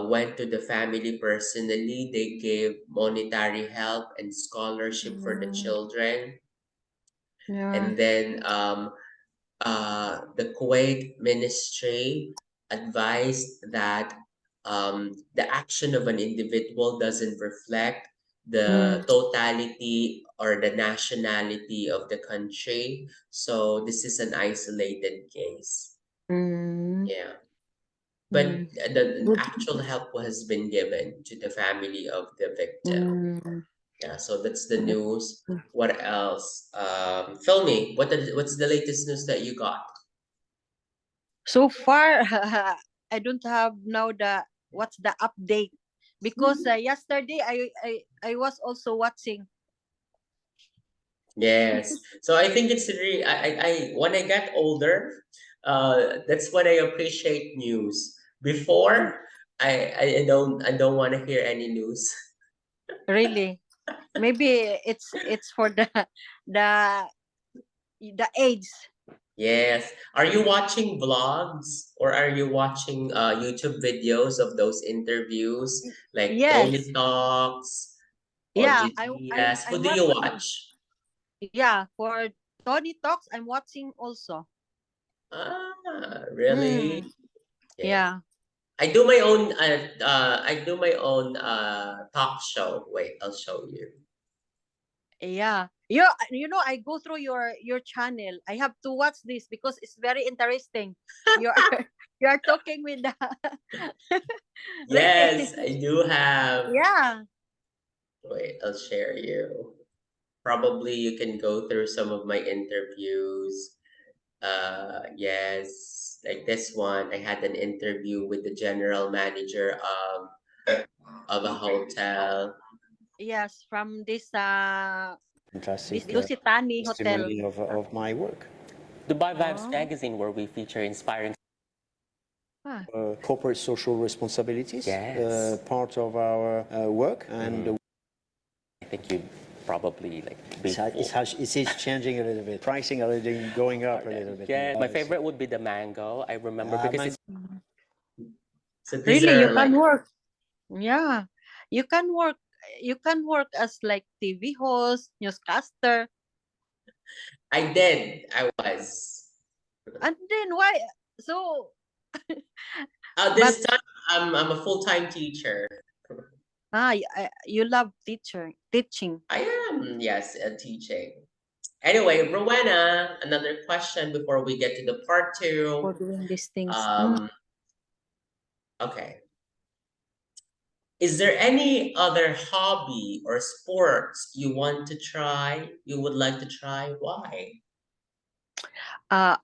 [SPEAKER 2] went to the family personally. They gave monetary help and scholarship for the
[SPEAKER 1] Mm,
[SPEAKER 2] children.
[SPEAKER 1] yeah.
[SPEAKER 2] And then the Kuwait ministry advised that the action of an individual doesn't reflect
[SPEAKER 1] Mm,
[SPEAKER 2] the totality or the nationality of the country. So this is an isolated case.
[SPEAKER 1] mm,
[SPEAKER 2] Yeah.
[SPEAKER 1] mm.
[SPEAKER 2] But the
[SPEAKER 1] Good.
[SPEAKER 2] actual help has been given to the family of the victim.
[SPEAKER 1] Mm,
[SPEAKER 2] Yeah, so that's the
[SPEAKER 1] good.
[SPEAKER 2] news. What else? Fill me. What's the latest news that you got?
[SPEAKER 1] So far, I don't have now the what's the update because yesterday I was also watching.
[SPEAKER 2] Yes. So I think it's really I when I get older, that's when I appreciate news. Before, I don't want to hear any news.
[SPEAKER 1] Really, maybe it's for the the age.
[SPEAKER 2] Yes. Are you watching vlogs or are you watching YouTube videos of those interviews like Tony
[SPEAKER 1] Yes,
[SPEAKER 2] Talks,
[SPEAKER 1] yeah.
[SPEAKER 2] OGGS? Who
[SPEAKER 1] I'm
[SPEAKER 2] do you
[SPEAKER 1] watching.
[SPEAKER 2] watch?
[SPEAKER 1] Yeah, for Tony Talks, I'm watching also.
[SPEAKER 2] Ah, really?
[SPEAKER 1] Mm,
[SPEAKER 2] Yes.
[SPEAKER 1] yeah,
[SPEAKER 2] I do my own talk show. Wait, I'll show you.
[SPEAKER 1] yeah. You know, I go through your channel. I have to watch this because it's very interesting. You're you're talking with the really.
[SPEAKER 2] Yes, I do have.
[SPEAKER 1] Yeah.
[SPEAKER 2] Wait, I'll share you. Probably you can go through some of my interviews. Yes, like this one. I had an interview with the general manager of a hotel.
[SPEAKER 1] Yes, from this
[SPEAKER 3] Fantastic
[SPEAKER 1] Lusitani Hotel.
[SPEAKER 3] testimony of my work.
[SPEAKER 4] Dubai Vibes
[SPEAKER 1] Oh.
[SPEAKER 4] magazine, where we feature inspiring.
[SPEAKER 1] Ah.
[SPEAKER 3] Corporate social responsibilities,
[SPEAKER 4] Yes.
[SPEAKER 3] part of our work, and
[SPEAKER 4] I think you probably like
[SPEAKER 3] it's,
[SPEAKER 4] been
[SPEAKER 3] it is changing a little bit. Pricing a little, going up a little bit.
[SPEAKER 4] Yeah, my favorite would be the mango. I remember because it's
[SPEAKER 2] So these
[SPEAKER 1] Really, you
[SPEAKER 2] are
[SPEAKER 1] can
[SPEAKER 2] like
[SPEAKER 1] work. Yeah. You can work you can work as like TV host, newscaster.
[SPEAKER 2] I did. I was.
[SPEAKER 1] And then why so but
[SPEAKER 2] This time I'm a full-time teacher.
[SPEAKER 1] you love teaching
[SPEAKER 2] I am, yes, teaching. Anyway, Rowena, another question before we get to the part
[SPEAKER 1] for
[SPEAKER 2] two.
[SPEAKER 1] doing these things. Mm.
[SPEAKER 2] Um, okay. Is there any other hobby or sports you want to try? You would like to try? Why?
[SPEAKER 1] Uh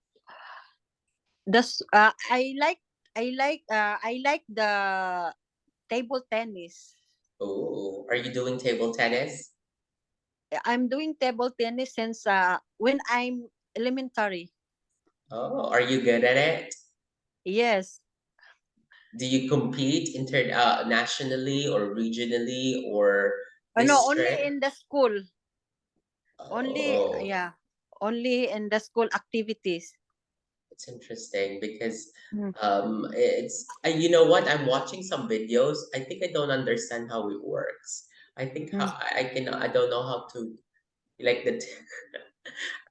[SPEAKER 1] I like the table tennis.
[SPEAKER 2] Oh, are you doing table tennis?
[SPEAKER 1] I'm doing table tennis since when I'm elementary.
[SPEAKER 2] Oh, are you good at it?
[SPEAKER 1] Yes.
[SPEAKER 2] Do you compete nationally or regionally or
[SPEAKER 1] No, only
[SPEAKER 2] district?
[SPEAKER 1] in the school. Only,
[SPEAKER 2] Oh,
[SPEAKER 1] yeah. Only in the school activities.
[SPEAKER 2] it's interesting because
[SPEAKER 1] Mm.
[SPEAKER 2] it's you know what? I'm watching some videos. I think I don't understand how it works. I think how
[SPEAKER 1] Mm.
[SPEAKER 2] I don't know how to like the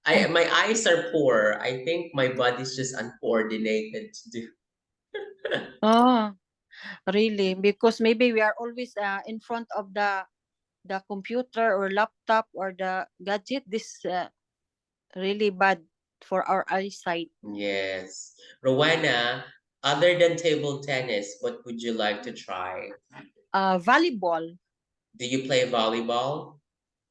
[SPEAKER 2] I my eyes are poor. I think my body's just uncoordinated to do.
[SPEAKER 1] Oh, really? Because maybe we are always in front of the computer or laptop or the gadget. This really bad for our eyesight.
[SPEAKER 2] Yes. Rowena, other than table tennis, what would you like to try?
[SPEAKER 1] Volleyball.
[SPEAKER 2] Do you play volleyball?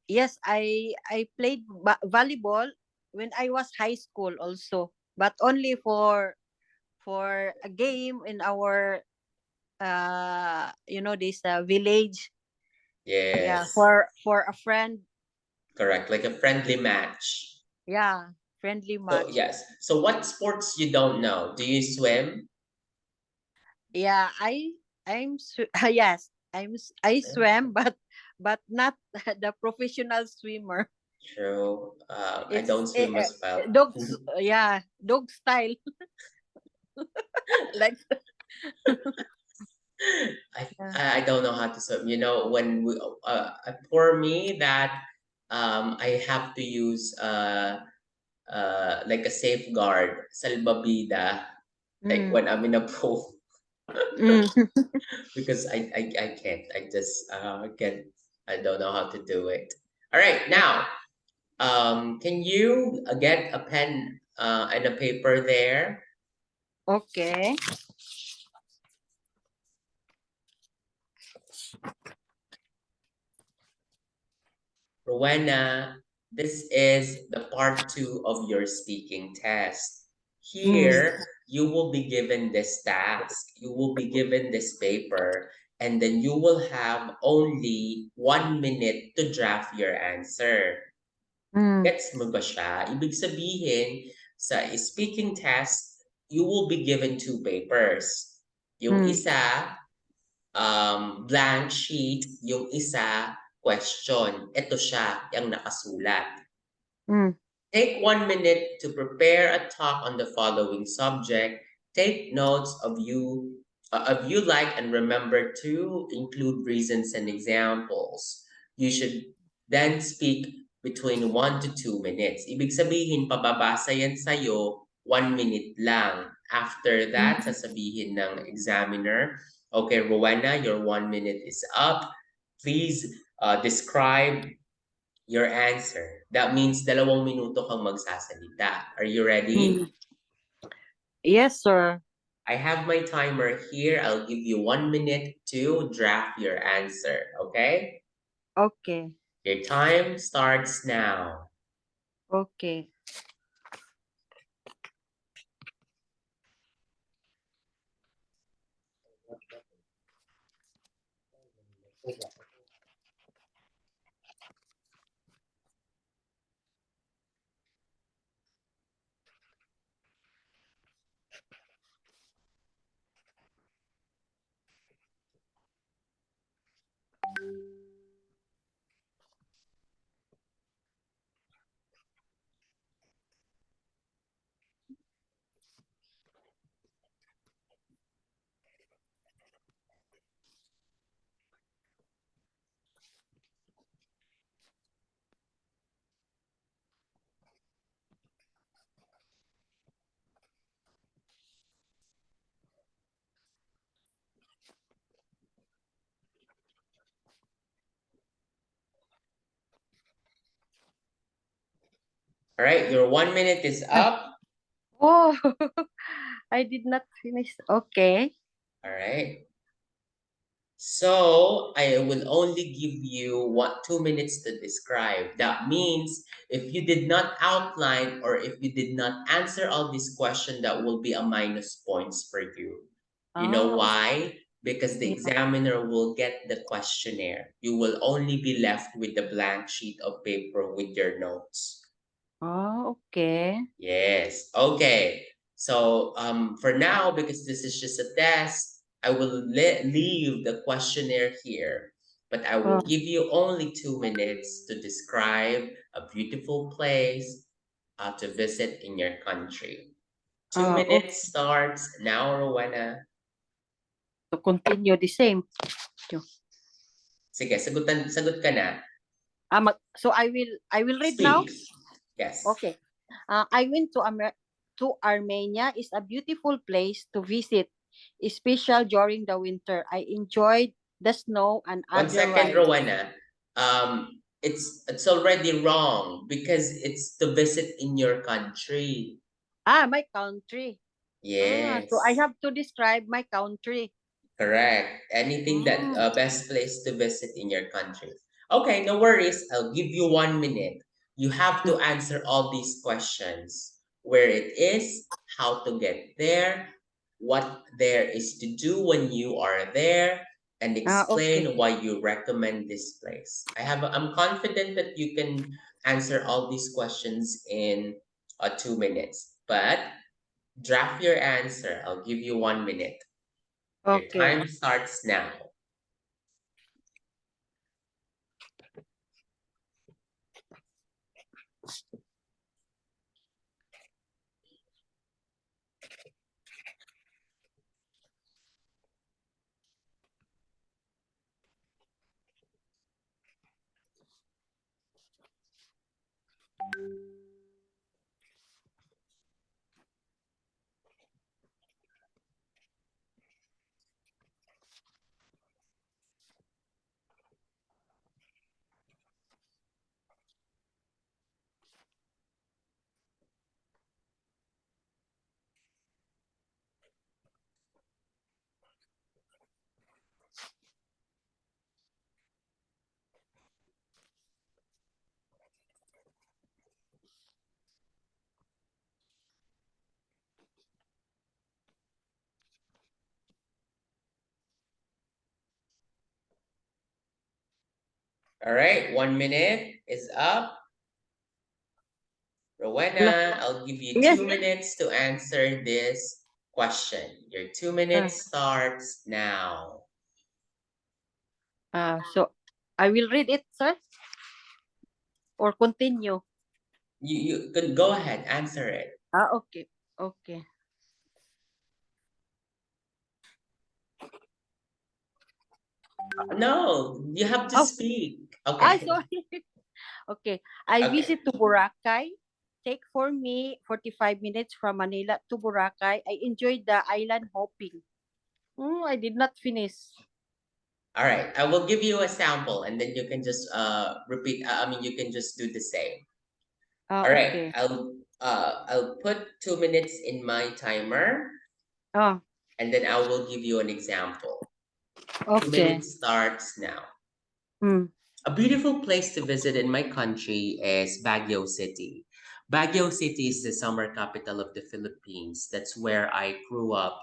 [SPEAKER 1] Yes, I played volleyball when I was high school also, but only for a game in our this village. Yeah,
[SPEAKER 2] Yes,
[SPEAKER 1] for a friend.
[SPEAKER 2] correct. Like a friendly match.
[SPEAKER 1] Yeah, friendly
[SPEAKER 2] So
[SPEAKER 1] match.
[SPEAKER 2] yes. So what sports you don't know? Do you swim?
[SPEAKER 1] Yeah, yes, I swam, but not the professional swimmer.
[SPEAKER 2] True. I
[SPEAKER 1] It's
[SPEAKER 2] don't swim as well.
[SPEAKER 1] dogs. Yeah, dog style. Like
[SPEAKER 2] I
[SPEAKER 1] yeah.
[SPEAKER 2] I don't know how to swim. You know, when we for me that I have to use like a safeguard, salbabida, like
[SPEAKER 1] Mm,
[SPEAKER 2] when I'm in a pool
[SPEAKER 1] mm.
[SPEAKER 2] because I can't. I just can't. I don't know how to do it. All right, now can you get a pen and a paper there?
[SPEAKER 1] Okay.
[SPEAKER 2] Rowena, this is the part two of your speaking test.
[SPEAKER 1] Mm,
[SPEAKER 2] Here, you will be given this task, you will be given this paper, and then you will have only 1 minute to draft your answer.
[SPEAKER 1] mm,
[SPEAKER 2] Gets mo ba siya? Ibig sabihin, sa speaking test, you will be given two papers. Yung
[SPEAKER 1] mm,
[SPEAKER 2] isa, blank sheet, yung isa, question. Ito siya, yung nakasulat.
[SPEAKER 1] mm,
[SPEAKER 2] Take 1 minute to prepare a talk on the following subject. Take notes of you like and remember to include reasons and examples. You should then speak between 1 to 2 minutes. Ibig sabihin, pababasa yan sa'yo, 1 minute lang. After that,
[SPEAKER 1] mm,
[SPEAKER 2] sasabihin ng examiner, okay, Rowena, your 1 minute is up. Please describe your answer. That means 2 minuto kang magsasalita. Are you
[SPEAKER 1] mm.
[SPEAKER 2] ready?
[SPEAKER 1] Yes, sir.
[SPEAKER 2] I have my timer here. I'll give you 1 minute to draft your answer. Okay?
[SPEAKER 1] Okay.
[SPEAKER 2] Your time starts now.
[SPEAKER 1] Okay.
[SPEAKER 2] All right, your 1 minute is up.
[SPEAKER 1] Oh, I did not finish. Okay.
[SPEAKER 2] All right. So I will only give you 2 minutes to describe. That means if you did not outline or if you did not answer all these questions, that will be a minus points for you. You know
[SPEAKER 1] Oh,
[SPEAKER 2] why? Because the
[SPEAKER 1] yeah.
[SPEAKER 2] examiner will get the questionnaire. You will only be left with the blank sheet of paper with your notes.
[SPEAKER 1] Oh, okay.
[SPEAKER 2] Yes. Okay. So for now, because this is just a test, I will leave the questionnaire here, but I will
[SPEAKER 1] Oh,
[SPEAKER 2] give you only 2 minutes to describe a beautiful place to visit in your country. Two
[SPEAKER 1] okay.
[SPEAKER 2] minutes starts now, Rowena.
[SPEAKER 1] To continue the same.
[SPEAKER 2] Sige, sagot ka na.
[SPEAKER 1] So I will read now.
[SPEAKER 2] Speak. Yes.
[SPEAKER 1] Okay. I went to Armenia. It's a beautiful place to visit, especially during the winter. I enjoyed the snow and
[SPEAKER 2] One
[SPEAKER 1] other
[SPEAKER 2] second,
[SPEAKER 1] rides.
[SPEAKER 2] Rowena. It's already wrong because it's to visit in your country.
[SPEAKER 1] My country. So I
[SPEAKER 2] Yes,
[SPEAKER 1] have to describe my country.
[SPEAKER 2] correct. Anything that
[SPEAKER 1] Mm.
[SPEAKER 2] best place to visit in your country. Okay, no worries. I'll give you 1 minute. You have to answer all these questions. Where it is, how to get there, what there is to do when you are there, and
[SPEAKER 1] Okay.
[SPEAKER 2] explain why you recommend this place. I'm confident that you can answer all these questions in 2 minutes. But draft your answer. I'll give you 1 minute. Your
[SPEAKER 1] Okay.
[SPEAKER 2] time starts now. All right, 1 minute is up.
[SPEAKER 1] Hello.
[SPEAKER 2] Rowena, I'll give you
[SPEAKER 1] Yes.
[SPEAKER 2] 2 minutes to answer this question. Your two
[SPEAKER 1] Uh,
[SPEAKER 2] minutes starts now.
[SPEAKER 1] so I will read it, sir, or continue.
[SPEAKER 2] You can go ahead, answer it.
[SPEAKER 1] Okay. Okay.
[SPEAKER 2] No, you have to
[SPEAKER 1] Oh,
[SPEAKER 2] speak. Okay.
[SPEAKER 1] sorry. Okay. I
[SPEAKER 2] Okay.
[SPEAKER 1] visit to Boracay. Take for me 45 minutes from Manila to Boracay. I enjoyed the island hopping. I did not finish.
[SPEAKER 2] All right. I will give you a sample and then you can just repeat. I mean, you can just do the same. All right.
[SPEAKER 1] Okay.
[SPEAKER 2] I'll put 2 minutes in my timer
[SPEAKER 1] Oh,
[SPEAKER 2] and then I will give you an example. Two
[SPEAKER 1] okay.
[SPEAKER 2] minutes starts now.
[SPEAKER 1] Mm.
[SPEAKER 2] A beautiful place to visit in my country is Baguio City. Baguio City is the summer capital of the Philippines. That's where I grew up.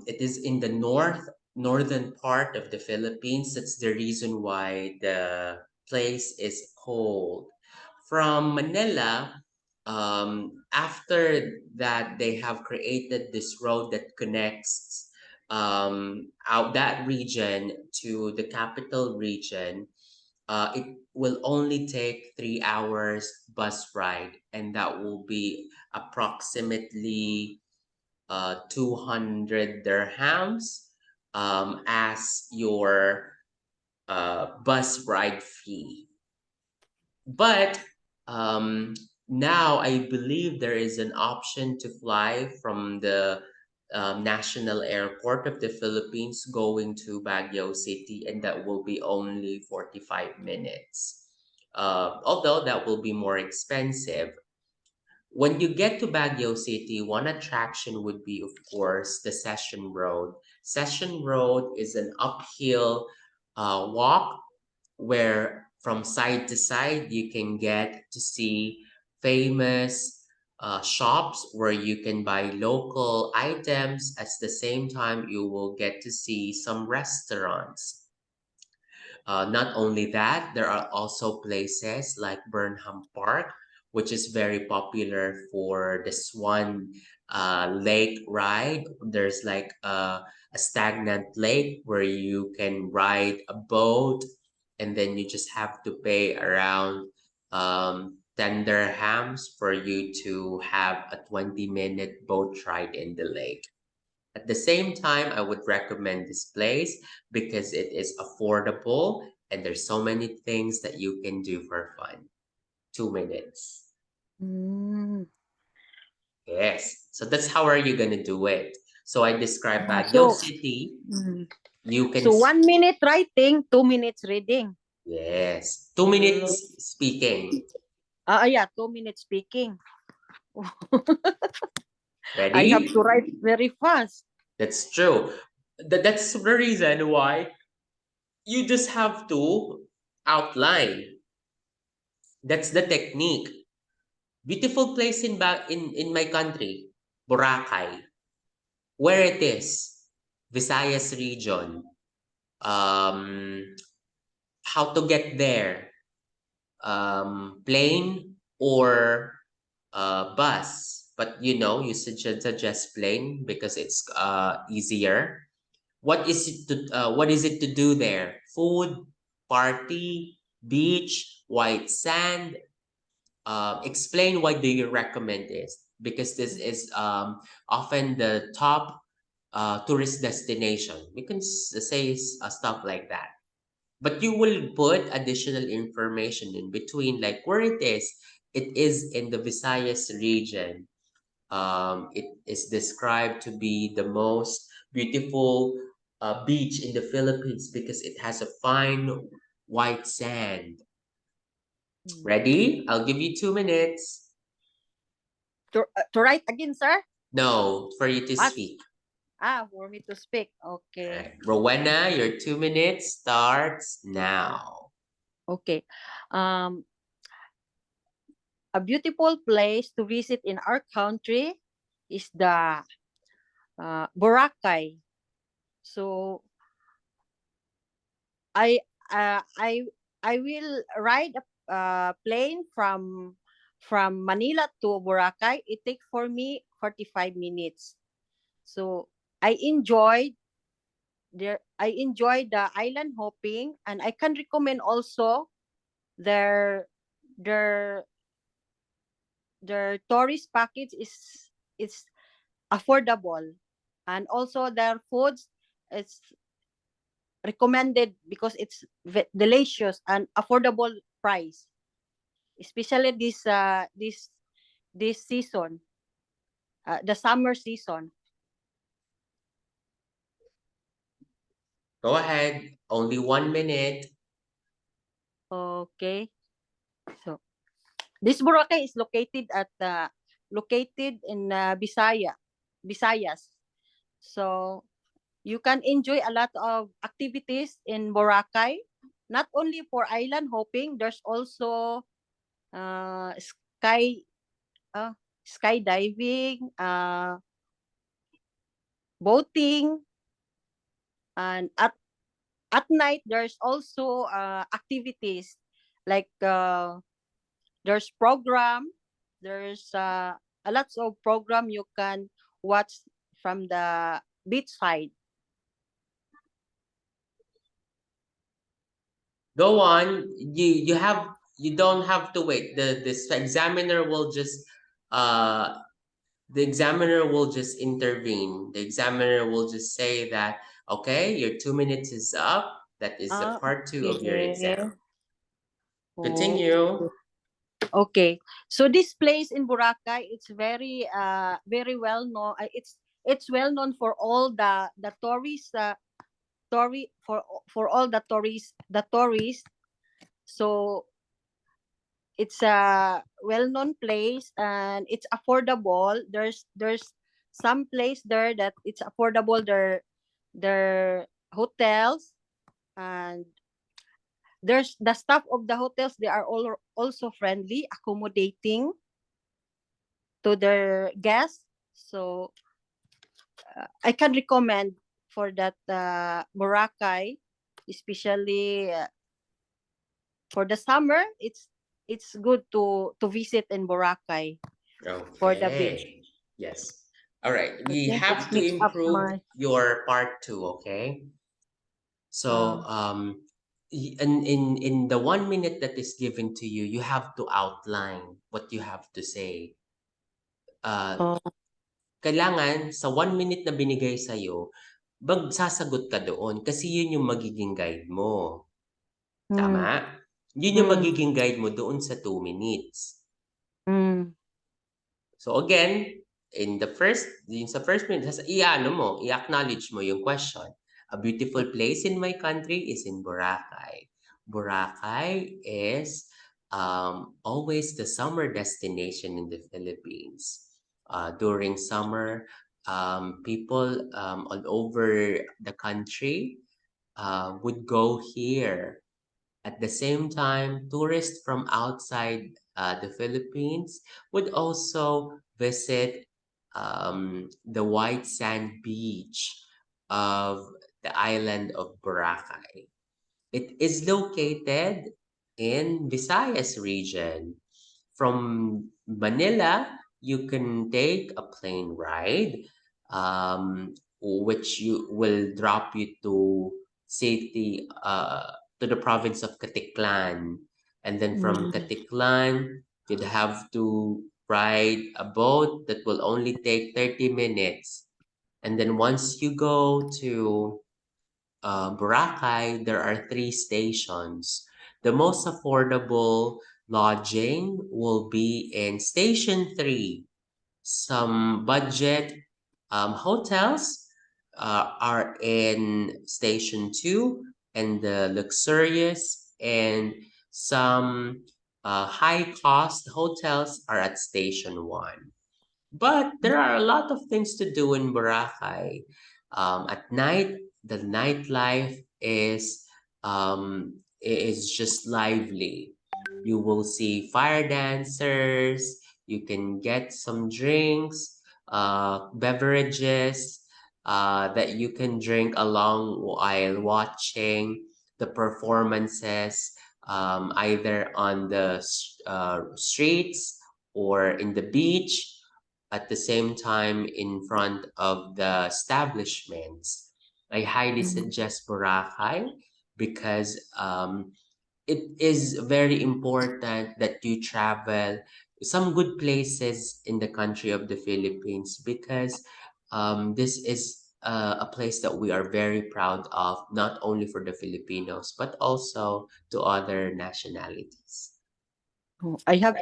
[SPEAKER 2] It is in the northern part of the Philippines. That's the reason why the place is cold. From Manila, after that, they have created this road that connects out that region to the capital region. It will only take 3 hours bus ride, and that will be approximately 200 dirhams as your bus ride fee. But now I believe there is an option to fly from the national airport of the Philippines going to Baguio City, and that will be only 45 minutes. Although that will be more expensive. When you get to Baguio City, one attraction would be, of course, the Session Road. Session Road is an uphill walk where from side to side you can get to see famous shops where you can buy local items. At the same time, you will get to see some restaurants. Not only that, there are also places like Burnham Park which is very popular for the Swan Lake ride. There's like a stagnant lake where you can ride a boat, and then you just have to pay around 10 dirhams for you to have a 20-minute boat ride in the lake. At the same time, I would recommend this place because it is affordable and there's so many things that you can do for fun. 2 minutes.
[SPEAKER 1] Mm.
[SPEAKER 2] Yes. So that's how are you gonna do it. So I described Baguio
[SPEAKER 1] So,
[SPEAKER 2] City.
[SPEAKER 1] mm.
[SPEAKER 2] You can
[SPEAKER 1] So 1 minute writing, 2 minutes reading.
[SPEAKER 2] yes. 2 minutes speaking.
[SPEAKER 1] Yeah, 2 minutes speaking. I have
[SPEAKER 2] Ready?
[SPEAKER 1] to write very fast.
[SPEAKER 2] That's true. That's the reason why you just have to outline. That's the technique. Beautiful place in my country, Boracay. Where it is, Visayas region. Um, how to get there? Plane or bus? But you should suggest plane because it's easier. What is it to do there? Food, party, beach, white sand. Explain why do you recommend this? Because this is often the top tourist destination. You can say stuff like that. But you will put additional information in between, like where it is. It is in the Visayas region. It is described to be the most beautiful beach in the Philippines because it has a fine white sand. Ready? I'll give you 2 minutes.
[SPEAKER 1] To write again, sir?
[SPEAKER 2] No, for you to
[SPEAKER 1] Us.
[SPEAKER 2] speak.
[SPEAKER 1] For me to speak. Okay.
[SPEAKER 2] Alright. Rowena, your 2 minutes starts now.
[SPEAKER 1] Okay. Um, a beautiful place to visit in our country is the Boracay. So I uh, I I will ride a plane from Manila to Boracay. It takes for me 45 minutes. So I enjoyed the island hopping, and I can recommend also their their their tourist package is affordable, and also their foods is recommended because it's delicious and affordable price, especially this season, the summer season.
[SPEAKER 2] Go ahead. Only 1 minute.
[SPEAKER 1] Okay, so this Boracay is located in Visayas. So you can enjoy a lot of activities in Boracay, not only for island hopping. There's also uh, sky uh, skydiving, boating, and at night there's also activities like there's program. There's a lots of program you can watch from the beach side.
[SPEAKER 2] Go on. You don't have to wait. The examiner will just uh the examiner will just intervene. The examiner will just say that, okay, your 2 minutes is up. That is the part two of your
[SPEAKER 1] Okay.
[SPEAKER 2] exam.
[SPEAKER 1] Oh,
[SPEAKER 2] Continue.
[SPEAKER 1] okay. So this place in Boracay, it's very well known. It's well known for all the tourists, for all the tourists. So it's a well known place and it's affordable. There's some place there that it's affordable. Their hotels, and there's the staff of the hotels. They are all also friendly, accommodating to their guests. So I can recommend for that Boracay, especially for the summer. it's good to visit in Boracay for the beach.
[SPEAKER 2] Okay. Yes. All right.
[SPEAKER 1] I
[SPEAKER 2] We
[SPEAKER 1] think it's
[SPEAKER 2] have to
[SPEAKER 1] mixed up
[SPEAKER 2] improve
[SPEAKER 1] my
[SPEAKER 2] your part two, okay? So,
[SPEAKER 1] uh
[SPEAKER 2] in the 1 minute that is given to you, you have to outline what you have to say. Uh,
[SPEAKER 1] oh,
[SPEAKER 2] Kailangan sa 1 minute na binigay sa'yo, magsasagot ka doon kasi yun yung magiging guide mo.
[SPEAKER 1] mm,
[SPEAKER 2] Tama? Yun yung
[SPEAKER 1] mm,
[SPEAKER 2] magiging guide mo doon sa 2 minutes.
[SPEAKER 1] mm,
[SPEAKER 2] So again, yung sa first minute, i-acknowledge mo yung question. A beautiful place in my country is in Boracay. Boracay is always the summer destination in the Philippines. During summer, people all over the country would go here. At the same time, tourists from outside the Philippines would also visit the white sand beach of the island of Boracay. It is located in Visayas region. From Manila, you can take a plane ride, which you will drop you to the province of Caticlan. And then from
[SPEAKER 1] mm,
[SPEAKER 2] Caticlan, you'd have to ride a boat that will only take 30 minutes. And then once you go to Boracay, there are three stations. The most affordable lodging will be in Station 3. Some budget hotels are in Station 2, and the luxurious and some high cost hotels are at Station 1. But there are a lot of things to do in Boracay. At night, the nightlife is just lively. You will see fire dancers. You can get some drinks, beverages that you can drink along while watching the performances, either on the streets or in the beach, at the same time in front of the establishments. I highly
[SPEAKER 1] mm.
[SPEAKER 2] suggest Boracay because it is very important that you travel some good places in the country of the Philippines because this is a place that we are very proud of, not only for the Filipinos, but also to other nationalities.
[SPEAKER 1] Oh, I have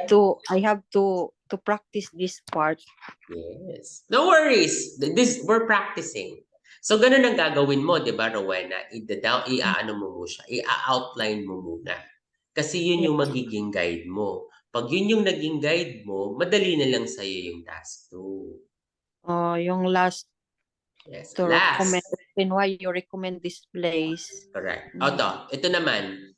[SPEAKER 1] to practice this part.
[SPEAKER 2] Yes. No worries. We're practicing. So, ganun ang gagawin mo, di ba, Rowena? I-ano mo mo siya, i-outline mo muna. Kasi yun yung
[SPEAKER 1] Yeah.
[SPEAKER 2] magiging guide mo. Pag yun yung naging guide mo, madali na lang sa'yo yung task 2.
[SPEAKER 1] Yung last
[SPEAKER 2] Yes.
[SPEAKER 1] to recommend
[SPEAKER 2] Last.
[SPEAKER 1] explain why you recommend this place.
[SPEAKER 2] Correct.
[SPEAKER 1] Mm,
[SPEAKER 2] Ito naman.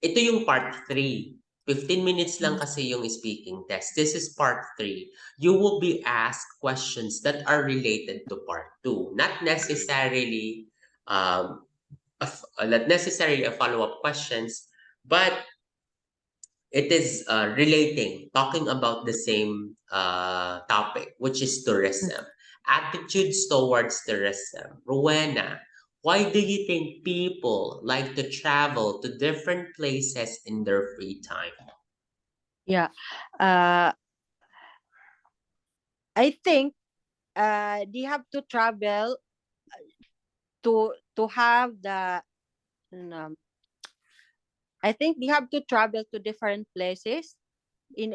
[SPEAKER 2] Ito yung part 3. 15 minutes lang
[SPEAKER 1] mm,
[SPEAKER 2] kasi yung speaking test. This is part 3. You will be asked questions that are related to part 2. Not necessarily a follow-up questions, but it is talking about the same topic, which is
[SPEAKER 1] mm.
[SPEAKER 2] tourism. Attitudes towards tourism. Rowena, why do you think people like to travel to different places in their free time?
[SPEAKER 1] Yeah. Uh, I think they have to travel to have the um, I think they have to travel to different places in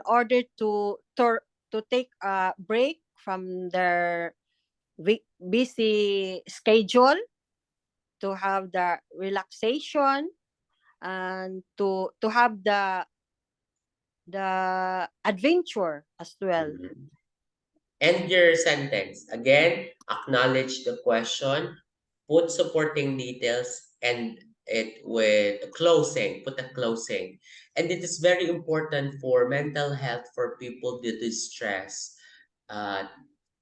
[SPEAKER 1] order to take a break from their busy schedule, to have the relaxation, and to have the adventure as well.
[SPEAKER 2] Mhm. End your sentence. Again, acknowledge the question, put supporting details, and it with a closing, put a closing. And it is very important for mental health for people due to stress uh,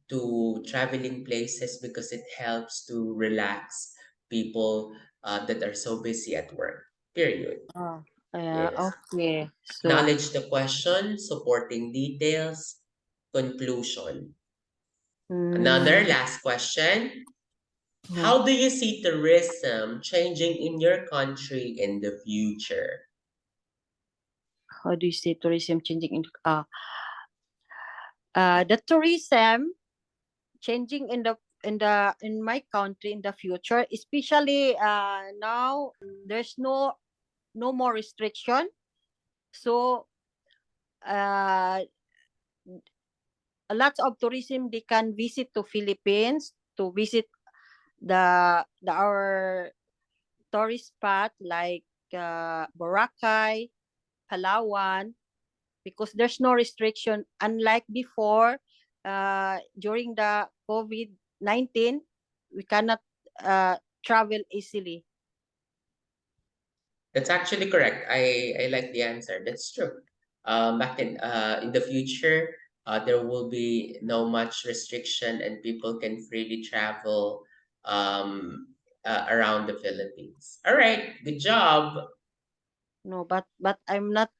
[SPEAKER 2] to traveling places because it helps to relax people that are so busy at work. Period.
[SPEAKER 1] Oh.
[SPEAKER 2] Yes.
[SPEAKER 1] Okay. So,
[SPEAKER 2] Acknowledge the question, supporting details, conclusion. Another
[SPEAKER 1] mm,
[SPEAKER 2] last question.
[SPEAKER 1] mm,
[SPEAKER 2] How do you see tourism changing in your country in the future?
[SPEAKER 1] how do you say tourism changing in the tourism changing in my country in the future, especially now there's no more restriction. So uh a lot of tourism they can visit to Philippines to visit the our tourist spot like Boracay, Palawan, because there's no restriction unlike before during the COVID-19 we cannot travel easily.
[SPEAKER 2] That's actually correct. I like the answer. That's true. Back in the future, there will be no much restriction and people can freely travel around the Philippines. All right, good job.
[SPEAKER 1] No, but I'm not